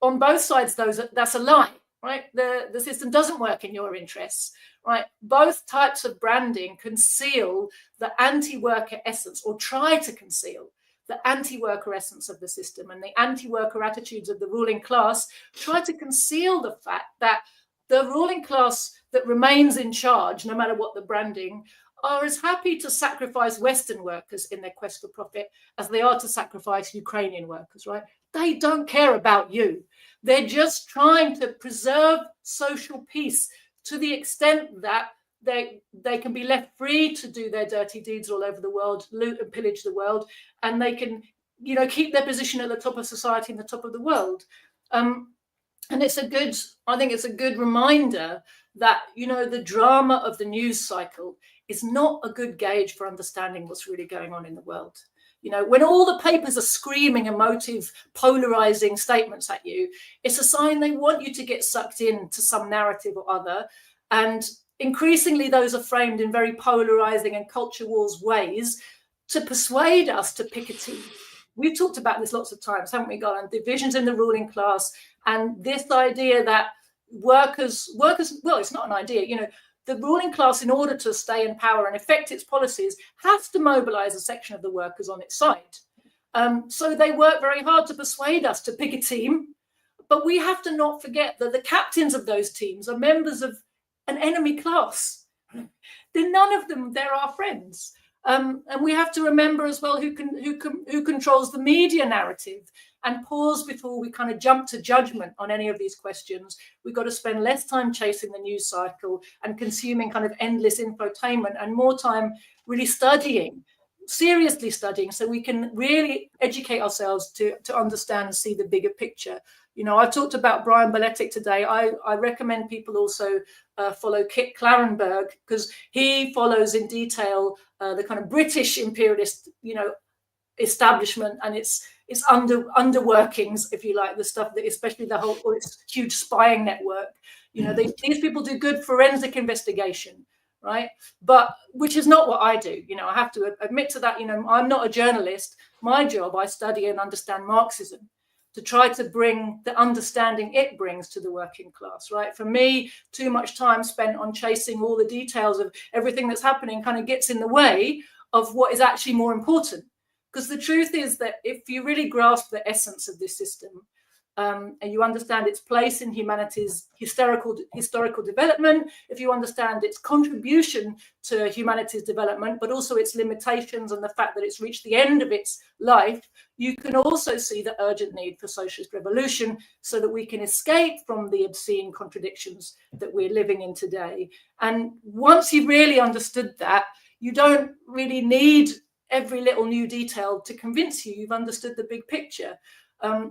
on both sides, that's a lie, right? The system doesn't work in your interests, right? Both types of branding conceal the anti-worker essence, or try to conceal the anti-worker essence of the system, and the anti-worker attitudes of the ruling class try to conceal the fact that the ruling class that remains in charge, no matter what the branding, are as happy to sacrifice Western workers in their quest for profit as they are to sacrifice Ukrainian workers, right? They don't care about you. They're just trying to preserve social peace to the extent that they can be left free to do their dirty deeds all over the world, loot and pillage the world, and they can, you know, keep their position at the top of society and the top of the world. And I think it's a good reminder that, you know, the drama of the news cycle is not a good gauge for understanding what's really going on in the world. You know, when all the papers are screaming emotive, polarizing statements at you, it's a sign they want you to get sucked into some narrative or other. And increasingly, those are framed in very polarizing and culture wars ways to persuade us to pick a team. We've talked about this lots of times, haven't we, Garland? Divisions in the ruling class, and this idea that workers, well, it's not an idea, you know, the ruling class, in order to stay in power and affect its policies, has to mobilize a section of the workers on its side. So they work very hard to persuade us to pick a team, but we have to not forget that the captains of those teams are members of an enemy class. None of them, they're our friends. And we have to remember as well who controls the media narrative, and pause before we kind of jump to judgment on any of these questions. We've got to spend less time chasing the news cycle and consuming kind of endless infotainment, and more time really studying, seriously studying, so we can really educate ourselves to understand and see the bigger picture. You know, I talked about Brian Baletic today. I recommend people also follow Kit Clarenberg, because he follows in detail the kind of British imperialist, you know, establishment and its its underworkings, if you like, the stuff that, especially the whole, or its huge spying network. You know, these people do good forensic investigation, right? But which is not what I do. You know, I have to admit to that. You know, I'm not a journalist. My job, I study and understand Marxism to try to bring the understanding it brings to the working class, right? For me, too much time spent on chasing all the details of everything that's happening kind of gets in the way of what is actually more important. Because the truth is that if you really grasp the essence of this system, and you understand its place in humanity's historical development, if you understand its contribution to humanity's development, but also its limitations and the fact that it's reached the end of its life, you can also see the urgent need for socialist revolution so that we can escape from the obscene contradictions that we're living in today. And once you've really understood that, you don't really need every little new detail to convince you you've understood the big picture.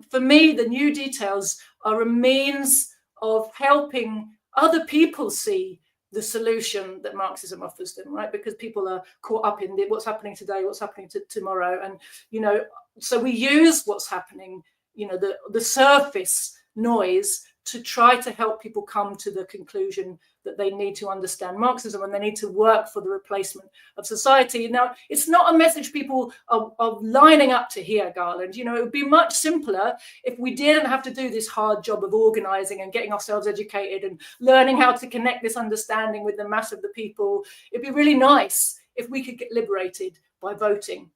For me, the new details are a means of helping other people see the solution that Marxism offers them, right? Because people are caught up in what's happening today, what's happening tomorrow. And, you know, so we use what's happening, you know, the surface noise to try to help people come to the conclusion that they need to understand Marxism and they need to work for the replacement of society. Now, it's not a message people are lining up to hear, Garland. You know, it would be much simpler if we didn't have to do this hard job of organizing and getting ourselves educated and learning how to connect this understanding with the mass of the people. It'd be really nice if we could get liberated by voting.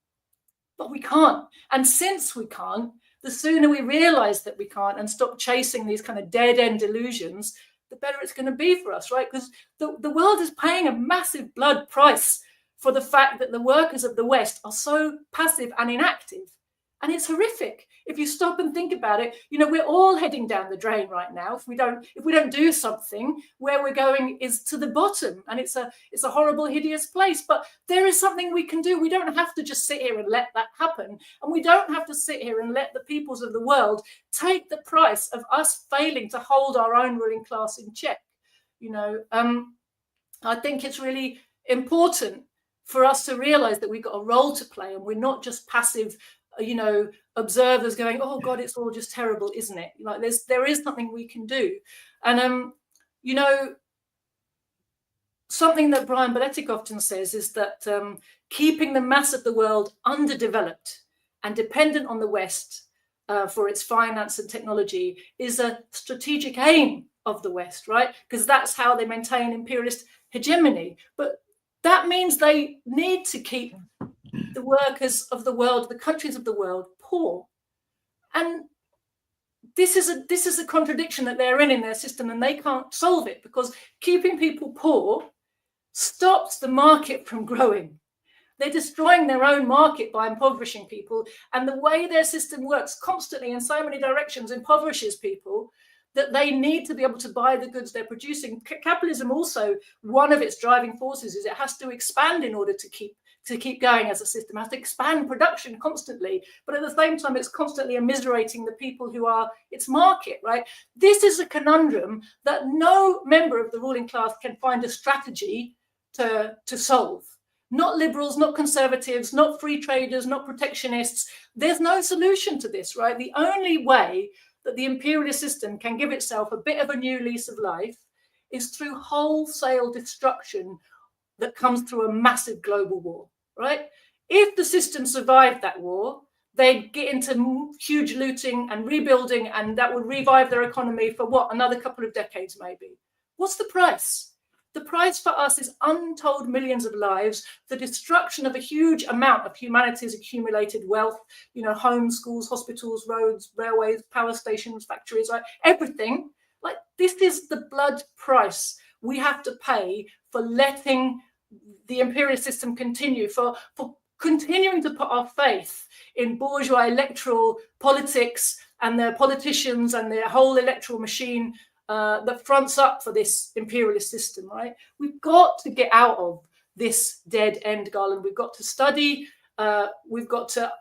But we can't. And since we can't, the sooner we realize that we can't and stop chasing these kind of dead-end delusions, the better it's going to be for us, right? Because the world is paying a massive blood price for the fact that the workers of the West are so passive and inactive. And it's horrific. If you stop and think about it, you know, we're all heading down the drain right now. If we don't do something, where we're going is to the bottom, and it's a horrible, hideous place. But there is something we can do. We don't have to just sit here and let that happen, and we don't have to sit here and let the peoples of the world take the price of us failing to hold our own ruling class in check. You know, I think it's really important for us to realize that we've got a role to play, and we're not just passive, you know, observers going, oh God, it's all just terrible, isn't it? Like there is something we can do. And you know, something that Brian Beletic often says is that keeping the mass of the world underdeveloped and dependent on the West for its finance and technology is a strategic aim of the West, right? Because that's how they maintain imperialist hegemony. But that means they need to keep the workers of the world, the countries of the world, poor. And this is a contradiction that they're in their system, and they can't solve it, because keeping people poor stops the market from growing. They're destroying their own market by impoverishing people, and the way their system works constantly in so many directions impoverishes people that they need to be able to buy the goods they're producing. Capitalism also, one of its driving forces is it has to expand in order to keep going as a system. It has to expand production constantly, but at the same time, it's constantly immiserating the people who are its market, right? This is a conundrum that no member of the ruling class can find a strategy to solve. Not liberals, not conservatives, not free traders, not protectionists. There's no solution to this, right? The only way that the imperialist system can give itself a bit of a new lease of life is through wholesale destruction that comes through a massive global war, right? If the system survived that war, they'd get into huge looting and rebuilding, and that would revive their economy for what, another couple of decades maybe. What's the price? The price for us is untold millions of lives, the destruction of a huge amount of humanity's accumulated wealth, you know, homes, schools, hospitals, roads, railways, power stations, factories, right? Everything. Like, this is the blood price we have to pay for letting the imperialist system continue, for continuing to put our faith in bourgeois electoral politics and their politicians and their whole electoral machine that fronts up for this imperialist system, right? We've got to get out of this dead end, Garland. We've got to study. We've got to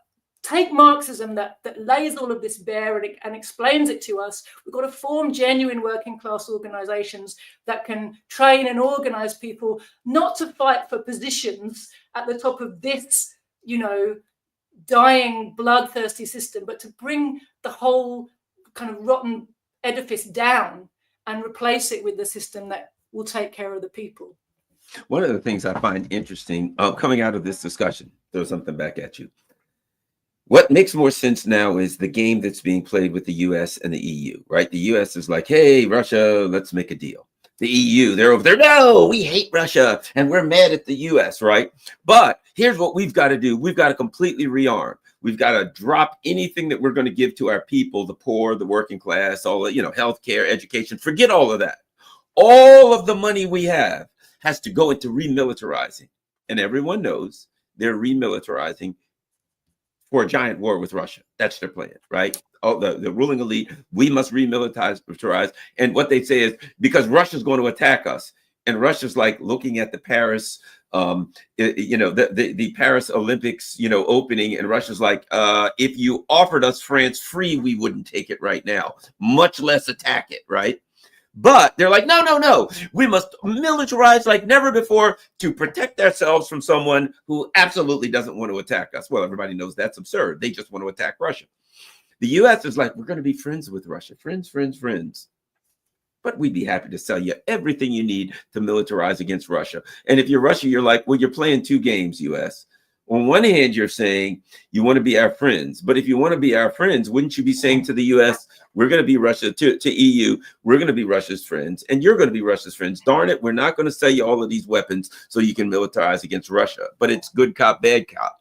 take Marxism that lays all of this bare and explains it to us. We've got to form genuine working class organizations that can train and organize people not to fight for positions at the top of this, you know, dying, bloodthirsty system, but to bring the whole kind of rotten edifice down and replace it with the system that will take care of the people. One of the things I find interesting coming out of this discussion, throw something back at you. What makes more sense now is the game that's being played with the US and the EU, right? The US is like, hey, Russia, let's make a deal. The EU, they're over there, no, we hate Russia and we're mad at the US, right? But here's what we've got to do. We've got to completely rearm. We've got to drop anything that we're going to give to our people, the poor, the working class, all the, healthcare, education, forget all of that. All of the money we have has to go into remilitarizing. And everyone knows they're remilitarizing for a giant war with Russia. That's their plan, right? Oh, the ruling elite, we must remilitarize. And what they say is because Russia's going to attack us. And Russia's like looking at the Paris, the Paris Olympics, opening. And Russia's like, if you offered us France free, we wouldn't take it right now, much less attack it, right? But they're like, no, we must militarize like never before to protect ourselves from someone who absolutely doesn't want to attack us. Well, everybody knows that's absurd. They just want to attack Russia. The US is like, we're going to be friends with Russia. Friends. But we'd be happy to sell you everything you need to militarize against Russia. And if you're Russia, you're like, well, you're playing two games, US. On one hand, you're saying you want to be our friends. But if you want to be our friends, wouldn't you be saying to the US, we're going to be Russia, to EU, we're going to be Russia's friends, and you're going to be Russia's friends. Darn it, we're not going to sell you all of these weapons so you can militarize against Russia. But it's good cop, bad cop.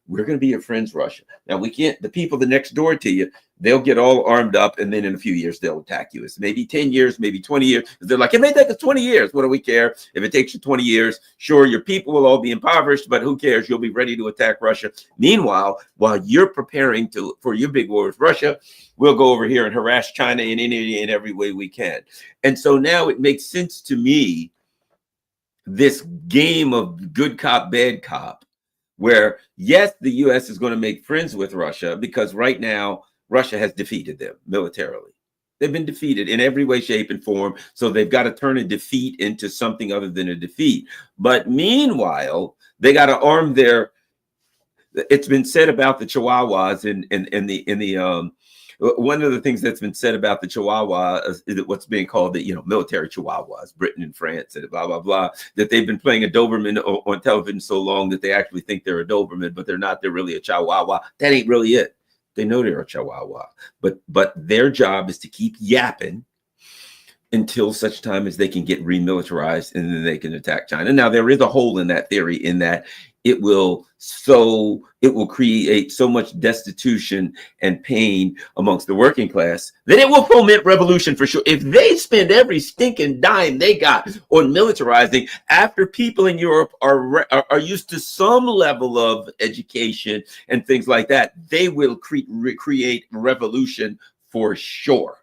We're going to be your friends, Russia. Now, we can't, the people that next door to you, they'll get all armed up, and then in a few years, they'll attack you. It's maybe 10 years, maybe 20 years. They're like, it may take us 20 years. What do we care? If it takes you 20 years, sure, your people will all be impoverished, but who cares? You'll be ready to attack Russia. Meanwhile, while you're preparing for your big war with Russia, we'll go over here and harass China in any and every way we can. And so now it makes sense to me, this game of good cop, bad cop, where, yes, the US is going to make friends with Russia because right now, Russia has defeated them militarily. They've been defeated in every way, shape, and form. So they've got to turn a defeat into something other than a defeat. But meanwhile, they got to arm their, it's been said about the Chihuahuas one of the things that's been said about the Chihuahua is what's being called the military Chihuahuas, Britain and France and blah, blah, blah, that they've been playing a Doberman on television so long that they actually think they're a Doberman, but they're not. They're really a Chihuahua. That ain't really it. They know they're a Chihuahua, but their job is to keep yapping until such time as they can get remilitarized and then they can attack China. Now, there is a hole in that theory in that it will create so much destitution and pain amongst the working class that it will foment revolution for sure. If they spend every stinking dime they got on militarizing after people in Europe are used to some level of education and things like that, they will create revolution for sure.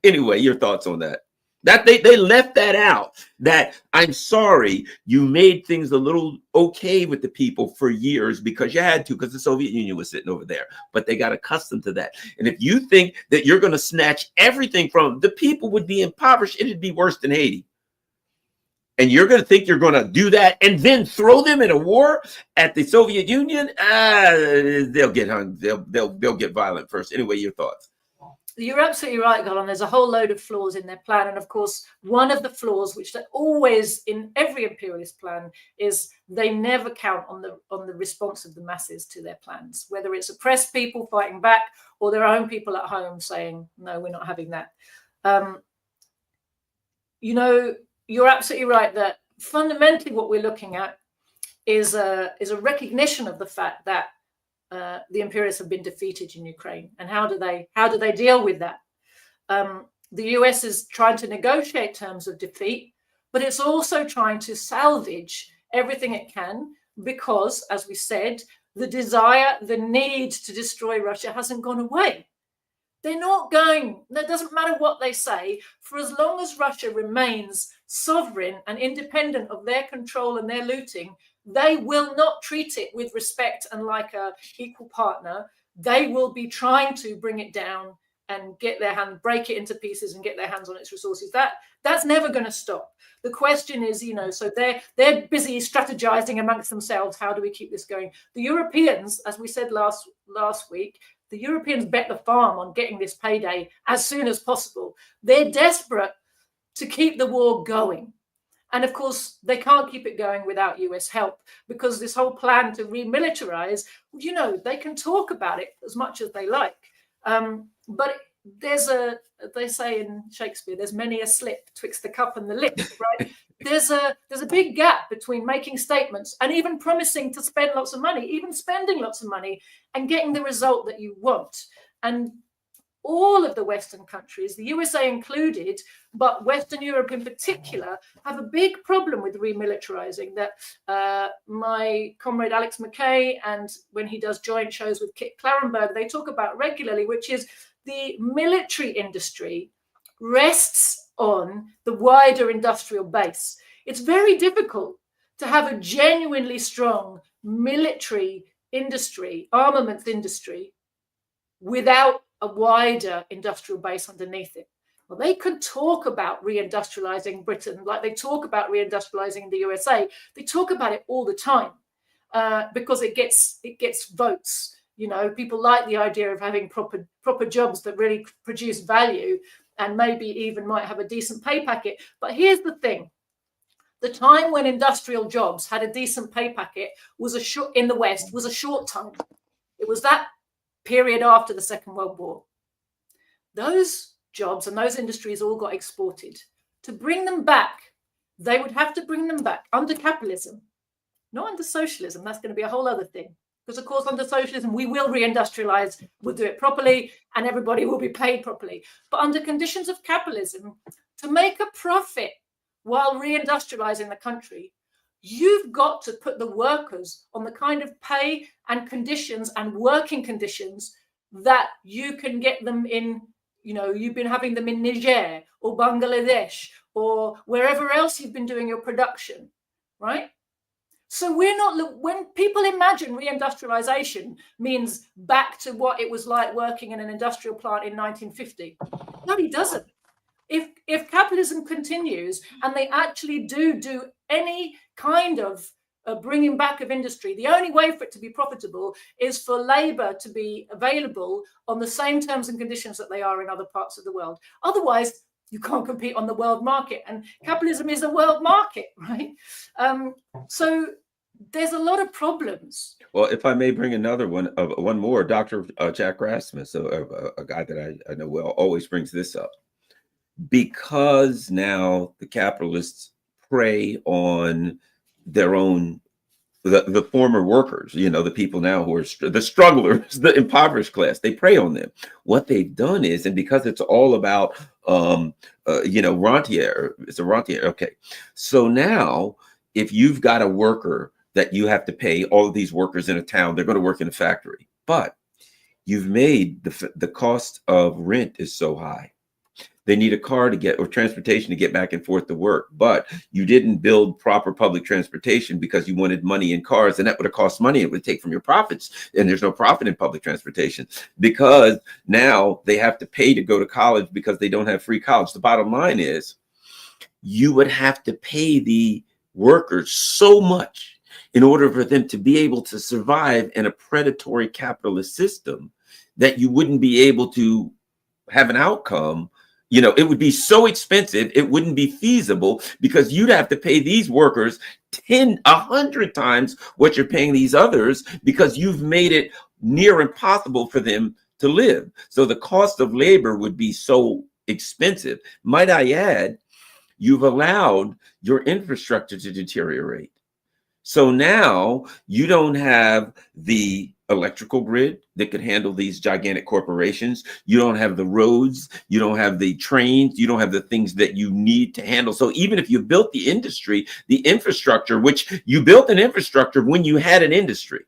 Anyway, your thoughts on that? That they left that out, that I'm sorry, you made things a little okay with the people for years because you had to, because the Soviet Union was sitting over there, but they got accustomed to that. And if you think that you're going to snatch everything from them, the people would be impoverished. It'd be worse than Haiti. And you're going to think you're going to do that and then throw them in a war at the Soviet Union? They'll get hung. They'll get violent first. Anyway, your thoughts? You're absolutely right, Garland. There's a whole load of flaws in their plan. And of course, one of the flaws, which they're always in every imperialist plan, is they never count on the response of the masses to their plans, whether it's oppressed people fighting back or their own people at home saying, no, we're not having that. You're absolutely right that fundamentally what we're looking at is a recognition of the fact that the imperialists have been defeated in Ukraine, and how do they deal with that? The US is trying to negotiate terms of defeat, but it's also trying to salvage everything it can because, as we said, the need to destroy Russia hasn't gone away. They're not going. It doesn't matter what they say. For as long as Russia remains sovereign and independent of their control and their looting, they will not treat it with respect and like an equal partner. They will be trying to bring it down and get their hand, break it into pieces and get their hands on its resources. That's never going to stop. The question is, so they're busy strategizing amongst themselves. How do we keep this going? The Europeans, as we said last week, the Europeans bet the farm on getting this payday as soon as possible. They're desperate to keep the war going. And of course, they can't keep it going without US help, because this whole plan to remilitarize, they can talk about it as much as they like. But they say in Shakespeare, there's many a slip twixt the cup and the lip, right? There's a big gap between making statements and even promising to spend lots of money, even spending lots of money and getting the result that you want. And all of the Western countries, the USA included, but Western Europe in particular, have a big problem with remilitarizing. That my comrade Alex McKay, and when he does joint shows with Kit Clarenberg, they talk about regularly, which is the military industry rests on the wider industrial base. It's very difficult to have a genuinely strong military industry, armaments industry, without a wider industrial base underneath it. Well, they can talk about reindustrializing Britain like they talk about reindustrializing the USA. They talk about it all the time because it gets votes. People like the idea of having proper jobs that really produce value and maybe even might have a decent pay packet. But here's the thing. The time when industrial jobs had a decent pay packet in the West was a short time. It was that period after the Second World War. Those jobs and those industries all got exported. To bring them back, they would have to bring them back under capitalism, not under socialism. That's going to be a whole other thing. Because, of course, under socialism, we will reindustrialize, we'll do it properly, and everybody will be paid properly. But under conditions of capitalism, to make a profit while reindustrializing the country, you've got to put the workers on the kind of pay and conditions and working conditions that you can get them in, you've been having them in Niger or Bangladesh or wherever else you've been doing your production, right? So when people imagine reindustrialization means back to what it was like working in an industrial plant in 1950, no, it doesn't. If capitalism continues and they actually do any kind of bringing back of industry, the only way for it to be profitable is for labor to be available on the same terms and conditions that they are in other parts of the world. Otherwise, you can't compete on the world market, and capitalism is a world market, right? So there's a lot of problems. Well, if I may bring another one more, Dr. Jack Rasmus, a guy that I know well, always brings this up. Because now the capitalists prey on their own, the former workers, the people now who are the strugglers, the impoverished class, they prey on them. What they've done is, and because it's all about, rentier, it's a rentier. Okay. So now if you've got a worker that you have to pay, all of these workers in a town, they're going to work in a factory, but you've made the cost of rent is so high. They need a car or transportation to get back and forth to work, but you didn't build proper public transportation because you wanted money in cars, and that would have cost money. It would take from your profits, and there's no profit in public transportation because now they have to pay to go to college because they don't have free college. The bottom line is you would have to pay the workers so much in order for them to be able to survive in a predatory capitalist system that you wouldn't be able to have an outcome. It would be so expensive, it wouldn't be feasible because you'd have to pay these workers 100 times what you're paying these others because you've made it near impossible for them to live. So the cost of labor would be so expensive. Might I add, you've allowed your infrastructure to deteriorate. So now you don't have the electrical grid that could handle these gigantic corporations. You don't have the roads. You don't have the trains. You don't have the things that you need to handle. So even if you built the industry, the infrastructure, which you built an infrastructure when you had an industry.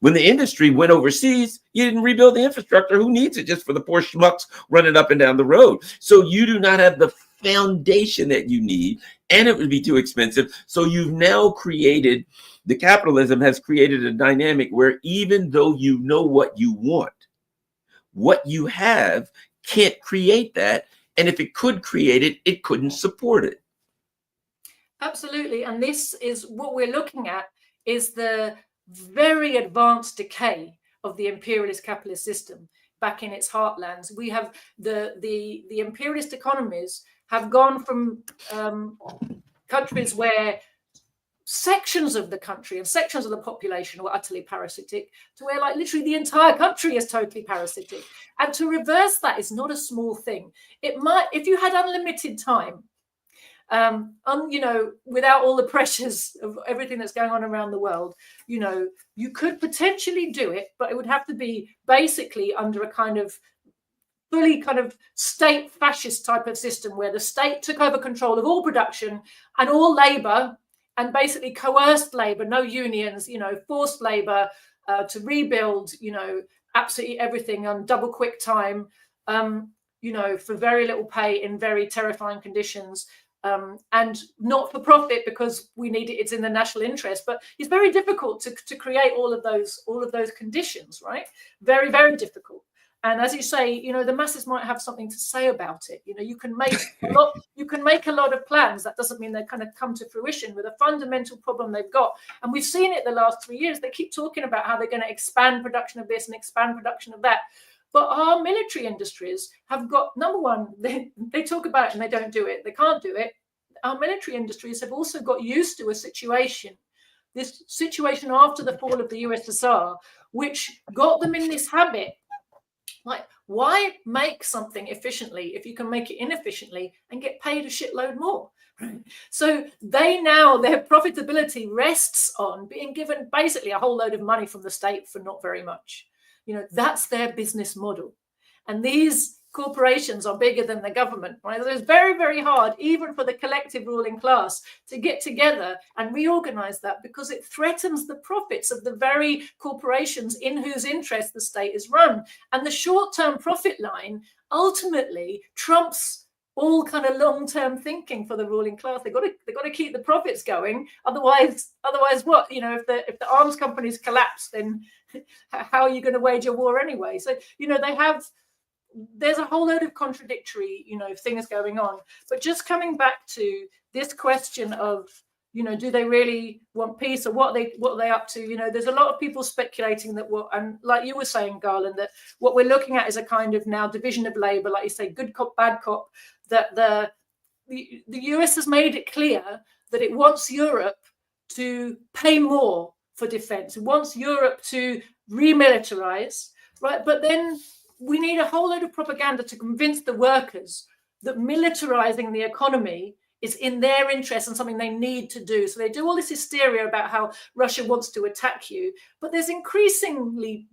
When the industry went overseas, you didn't rebuild the infrastructure. Who needs it just for the poor schmucks running up and down the road? So you do not have the foundation that you need, and it would be too expensive. So you've now created, the capitalism has created a dynamic where even though you know what you want, what you have can't create that. And if it could create it, it couldn't support it. Absolutely. And this is what we're looking at, is the very advanced decay of the imperialist capitalist system back in its heartlands. We have the imperialist economies have gone from countries where sections of the country and sections of the population were utterly parasitic to where like literally the entire country is totally parasitic. And to reverse that is not a small thing. It might, if you had unlimited time, you know, without all the pressures of everything that's going on around the world, you know, you could potentially do it, but it would have to be basically under a kind of fully kind of state fascist type of system where the state took over control of all production and all labor, and basically coerced labor, no unions, you know, forced labor to rebuild, you know, absolutely everything on double quick time, you know, for very little pay in very terrifying conditions. And not for profit because we need it, it's in the national interest. But it's very difficult to create all of those conditions, right? Very, very difficult. And as you say, you know, the masses might have something to say about it. You know, you can make a lot of plans. That doesn't mean they kind of come to fruition with a fundamental problem they've got. And we've seen it the last 3 years. They keep talking about how they're going to expand production of this and expand production of that. But our military industries have got, number one, they talk about it and they don't do it. They can't do it. Our military industries have also got used to a situation, this situation after the fall of the USSR, which got them in this habit. Like, why make something efficiently if you can make it inefficiently and get paid a shitload more? Right? So their profitability rests on being given basically a whole load of money from the state for not very much. You know, that's their business model. And these corporations are bigger than the government, right? So it's very, very hard, even for the collective ruling class, to get together and reorganize that, because it threatens the profits of the very corporations in whose interest the state is run. And the short-term profit line ultimately trumps all kind of long-term thinking for the ruling class. They've got to keep the profits going. Otherwise what? You know, if the arms companies collapse, then how are you going to wage a war anyway? So, you know, there's a whole load of contradictory, you know, things going on. But just coming back to this question of, you know, do they really want peace, or what are they up to? You know, there's a lot of people speculating that and like you were saying, Garland, that what we're looking at is a kind of now division of labor, like you say, good cop, bad cop, that the US has made it clear that it wants Europe to pay more for defense. It wants Europe to remilitarize, right? But then we need a whole load of propaganda to convince the workers that militarizing the economy is in their interest and something they need to do. So they do all this hysteria about how Russia wants to attack you, but there's increasingly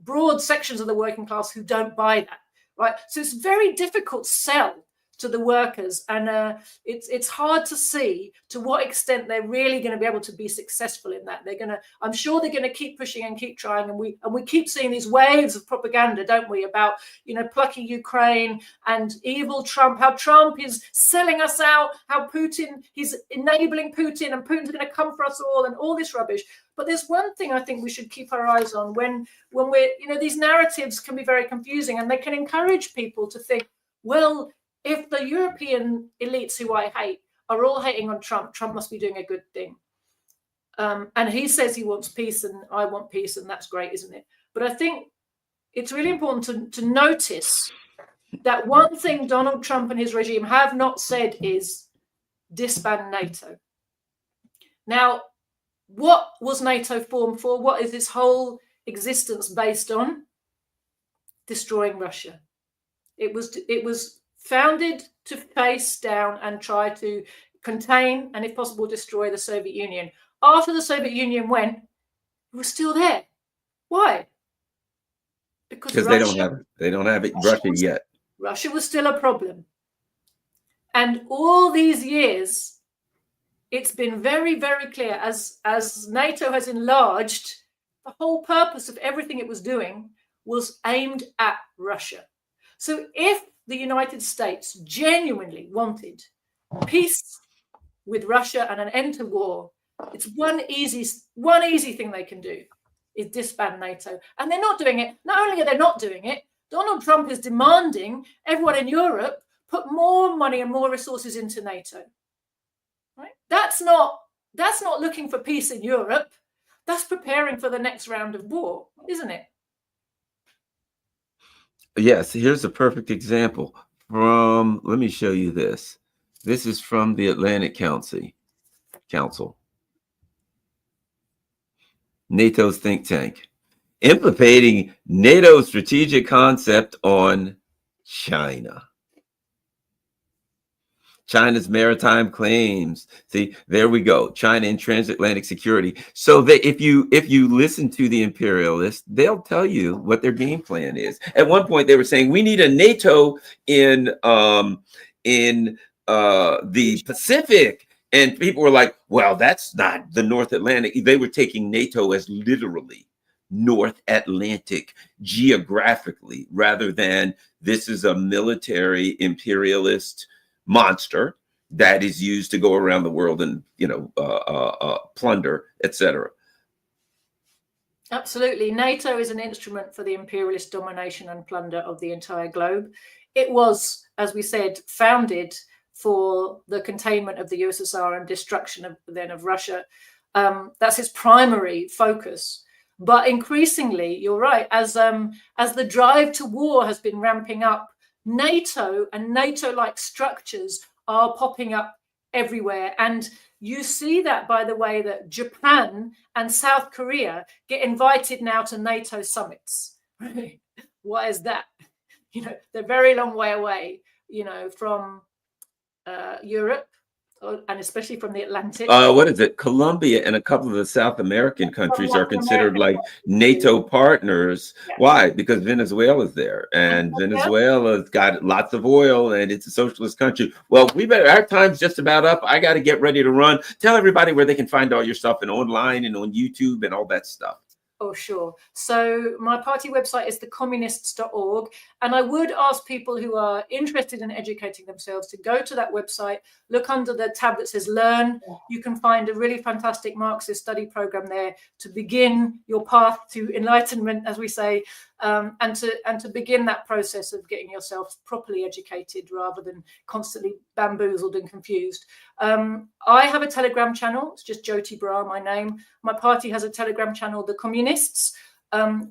broad sections of the working class who don't buy that, right? So it's a very difficult sell to the workers, and it's hard to see to what extent they're really going to be able to be successful in that. I'm sure they're going to keep pushing and keep trying, and we keep seeing these waves of propaganda, don't we, about, you know, plucky Ukraine and evil Trump, how Trump is selling us out, how he's enabling Putin, and Putin's going to come for us all, and all this rubbish. But there's one thing I think we should keep our eyes on when we're, you know, these narratives can be very confusing, and they can encourage people to think, well, if the European elites who I hate are all hating on Trump, Trump must be doing a good thing. And he says he wants peace and I want peace, and that's great, isn't it? But I think it's really important to notice that one thing Donald Trump and his regime have not said is disband NATO. Now, what was NATO formed for? What is its whole existence based on? Destroying Russia. It was founded to face down and try to contain and, if possible, destroy the Soviet Union. After the Soviet Union went, it was still there. Why? Because they don't have it Russia yet. Russia was still a problem. And all these years, it's been very, very clear, as NATO has enlarged, the whole purpose of everything it was doing was aimed at Russia. So if the United States genuinely wanted peace with Russia and an end to war, it's one easy thing they can do is disband NATO. And they're not doing it. Not only are they not doing it, Donald Trump is demanding everyone in Europe put more money and more resources into NATO. Right? That's not looking for peace in Europe. That's preparing for the next round of war, isn't it? Yes, here's a perfect example from, let me show you this. This is from the Atlantic Council, NATO's think tank, implicating NATO's strategic concept on China. China's maritime claims. See, there we go. China in transatlantic security. So that if you listen to the imperialists, they'll tell you what their game plan is. At one point, they were saying we need a NATO in the Pacific, and people were like, "Well, that's not the North Atlantic." They were taking NATO as literally North Atlantic geographically, rather than this is a military imperialist monster that is used to go around the world and plunder, etc. Absolutely. NATO is an instrument for the imperialist domination and plunder of the entire globe. It was, as we said, founded for the containment of the USSR and destruction of Russia. That's its primary focus. But increasingly, you're right, as the drive to war has been ramping up, NATO and NATO-like structures are popping up everywhere. And you see that by the way that Japan and South Korea get invited now to NATO summits. Why is that? They're a very long way away, from Europe, and especially from the Atlantic. What is it? Colombia and a couple of the South American countries are considered like NATO partners. Yeah. Why? Because Venezuela's there, and Venezuela's got lots of oil, and it's a socialist country. Well, our time's just about up. I got to get ready to run. Tell everybody where they can find all your stuff and online and on YouTube and all that stuff. Oh, sure. So my party website is thecommunists.org. And I would ask people who are interested in educating themselves to go to that website, look under the tab that says Learn. You can find a really fantastic Marxist study program there to begin your path to enlightenment, as we say, and to begin that process of getting yourself properly educated rather than constantly bamboozled and confused. I have a Telegram channel. It's just Joti Brar, my name. My party has a Telegram channel, The Communists.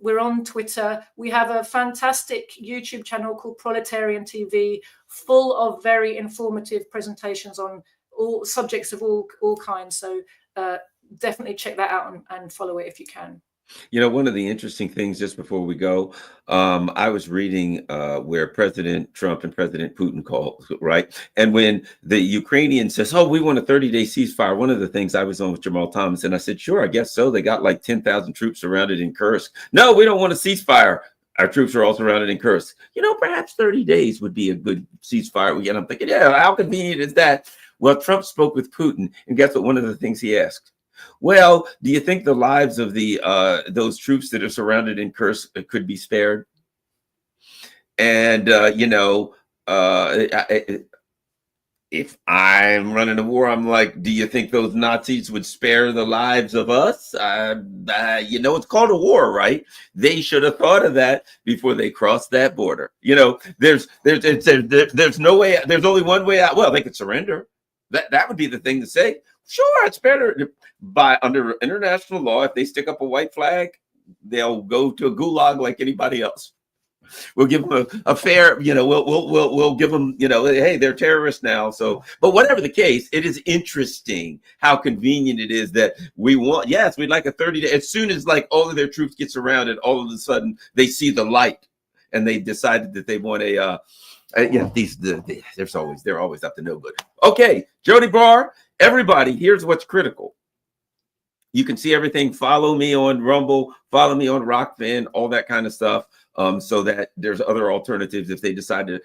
We're on Twitter. We have a fantastic YouTube channel called Proletarian TV, full of very informative presentations on all subjects of all kinds. So definitely check that out and follow it if you can. One of the interesting things, just before we go, I was reading where President Trump and President Putin called, right? And when the Ukrainian says, "Oh, we want a 30-day ceasefire," one of the things I was on with Jamal Thomas, and I said, "Sure, I guess so. They got like 10,000 troops surrounded in Kursk." "No, we don't want a ceasefire. Our troops are all surrounded in Kursk." Perhaps 30 days would be a good ceasefire. And I'm thinking, yeah, how convenient is that? Well, Trump spoke with Putin, and guess what? One of the things he asked, "Well, do you think the lives of the those troops that are surrounded in Kursk could be spared?" And if I'm running a war, I'm like, do you think those Nazis would spare the lives of us? It's called a war, right? They should have thought of that before they crossed that border. There's no way. There's only one way out. Well, they could surrender. That would be the thing to say. Sure, it's better under international law. If they stick up a white flag, they'll go to a gulag like anybody else. We'll give them a fair, we'll give them, hey, they're terrorists now. So, but whatever the case, it is interesting how convenient it is that we'd like a 30-day. As soon as like all of their troops get surrounded, all of a sudden they see the light, and they decided that they want they're always up to no good. Okay, Joti Brar. Everybody, here's what's critical. You can see everything. Follow me on Rumble, follow me on Rockfin, all that kind of stuff, so that there's other alternatives if they decide to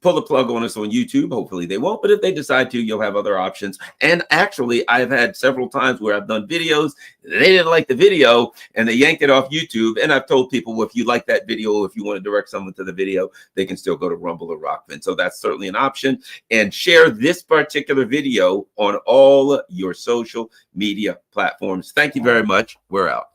pull the plug on us on YouTube. Hopefully they won't, but if they decide to, you'll have other options. And actually, I've had several times where I've done videos, they didn't like the video, and they yanked it off YouTube. And I've told people, well, if you like that video, if you want to direct someone to the video, they can still go to Rumble or Rockfin. So that's certainly an option. And share this particular video on all your social media platforms. Thank you very much. We're out.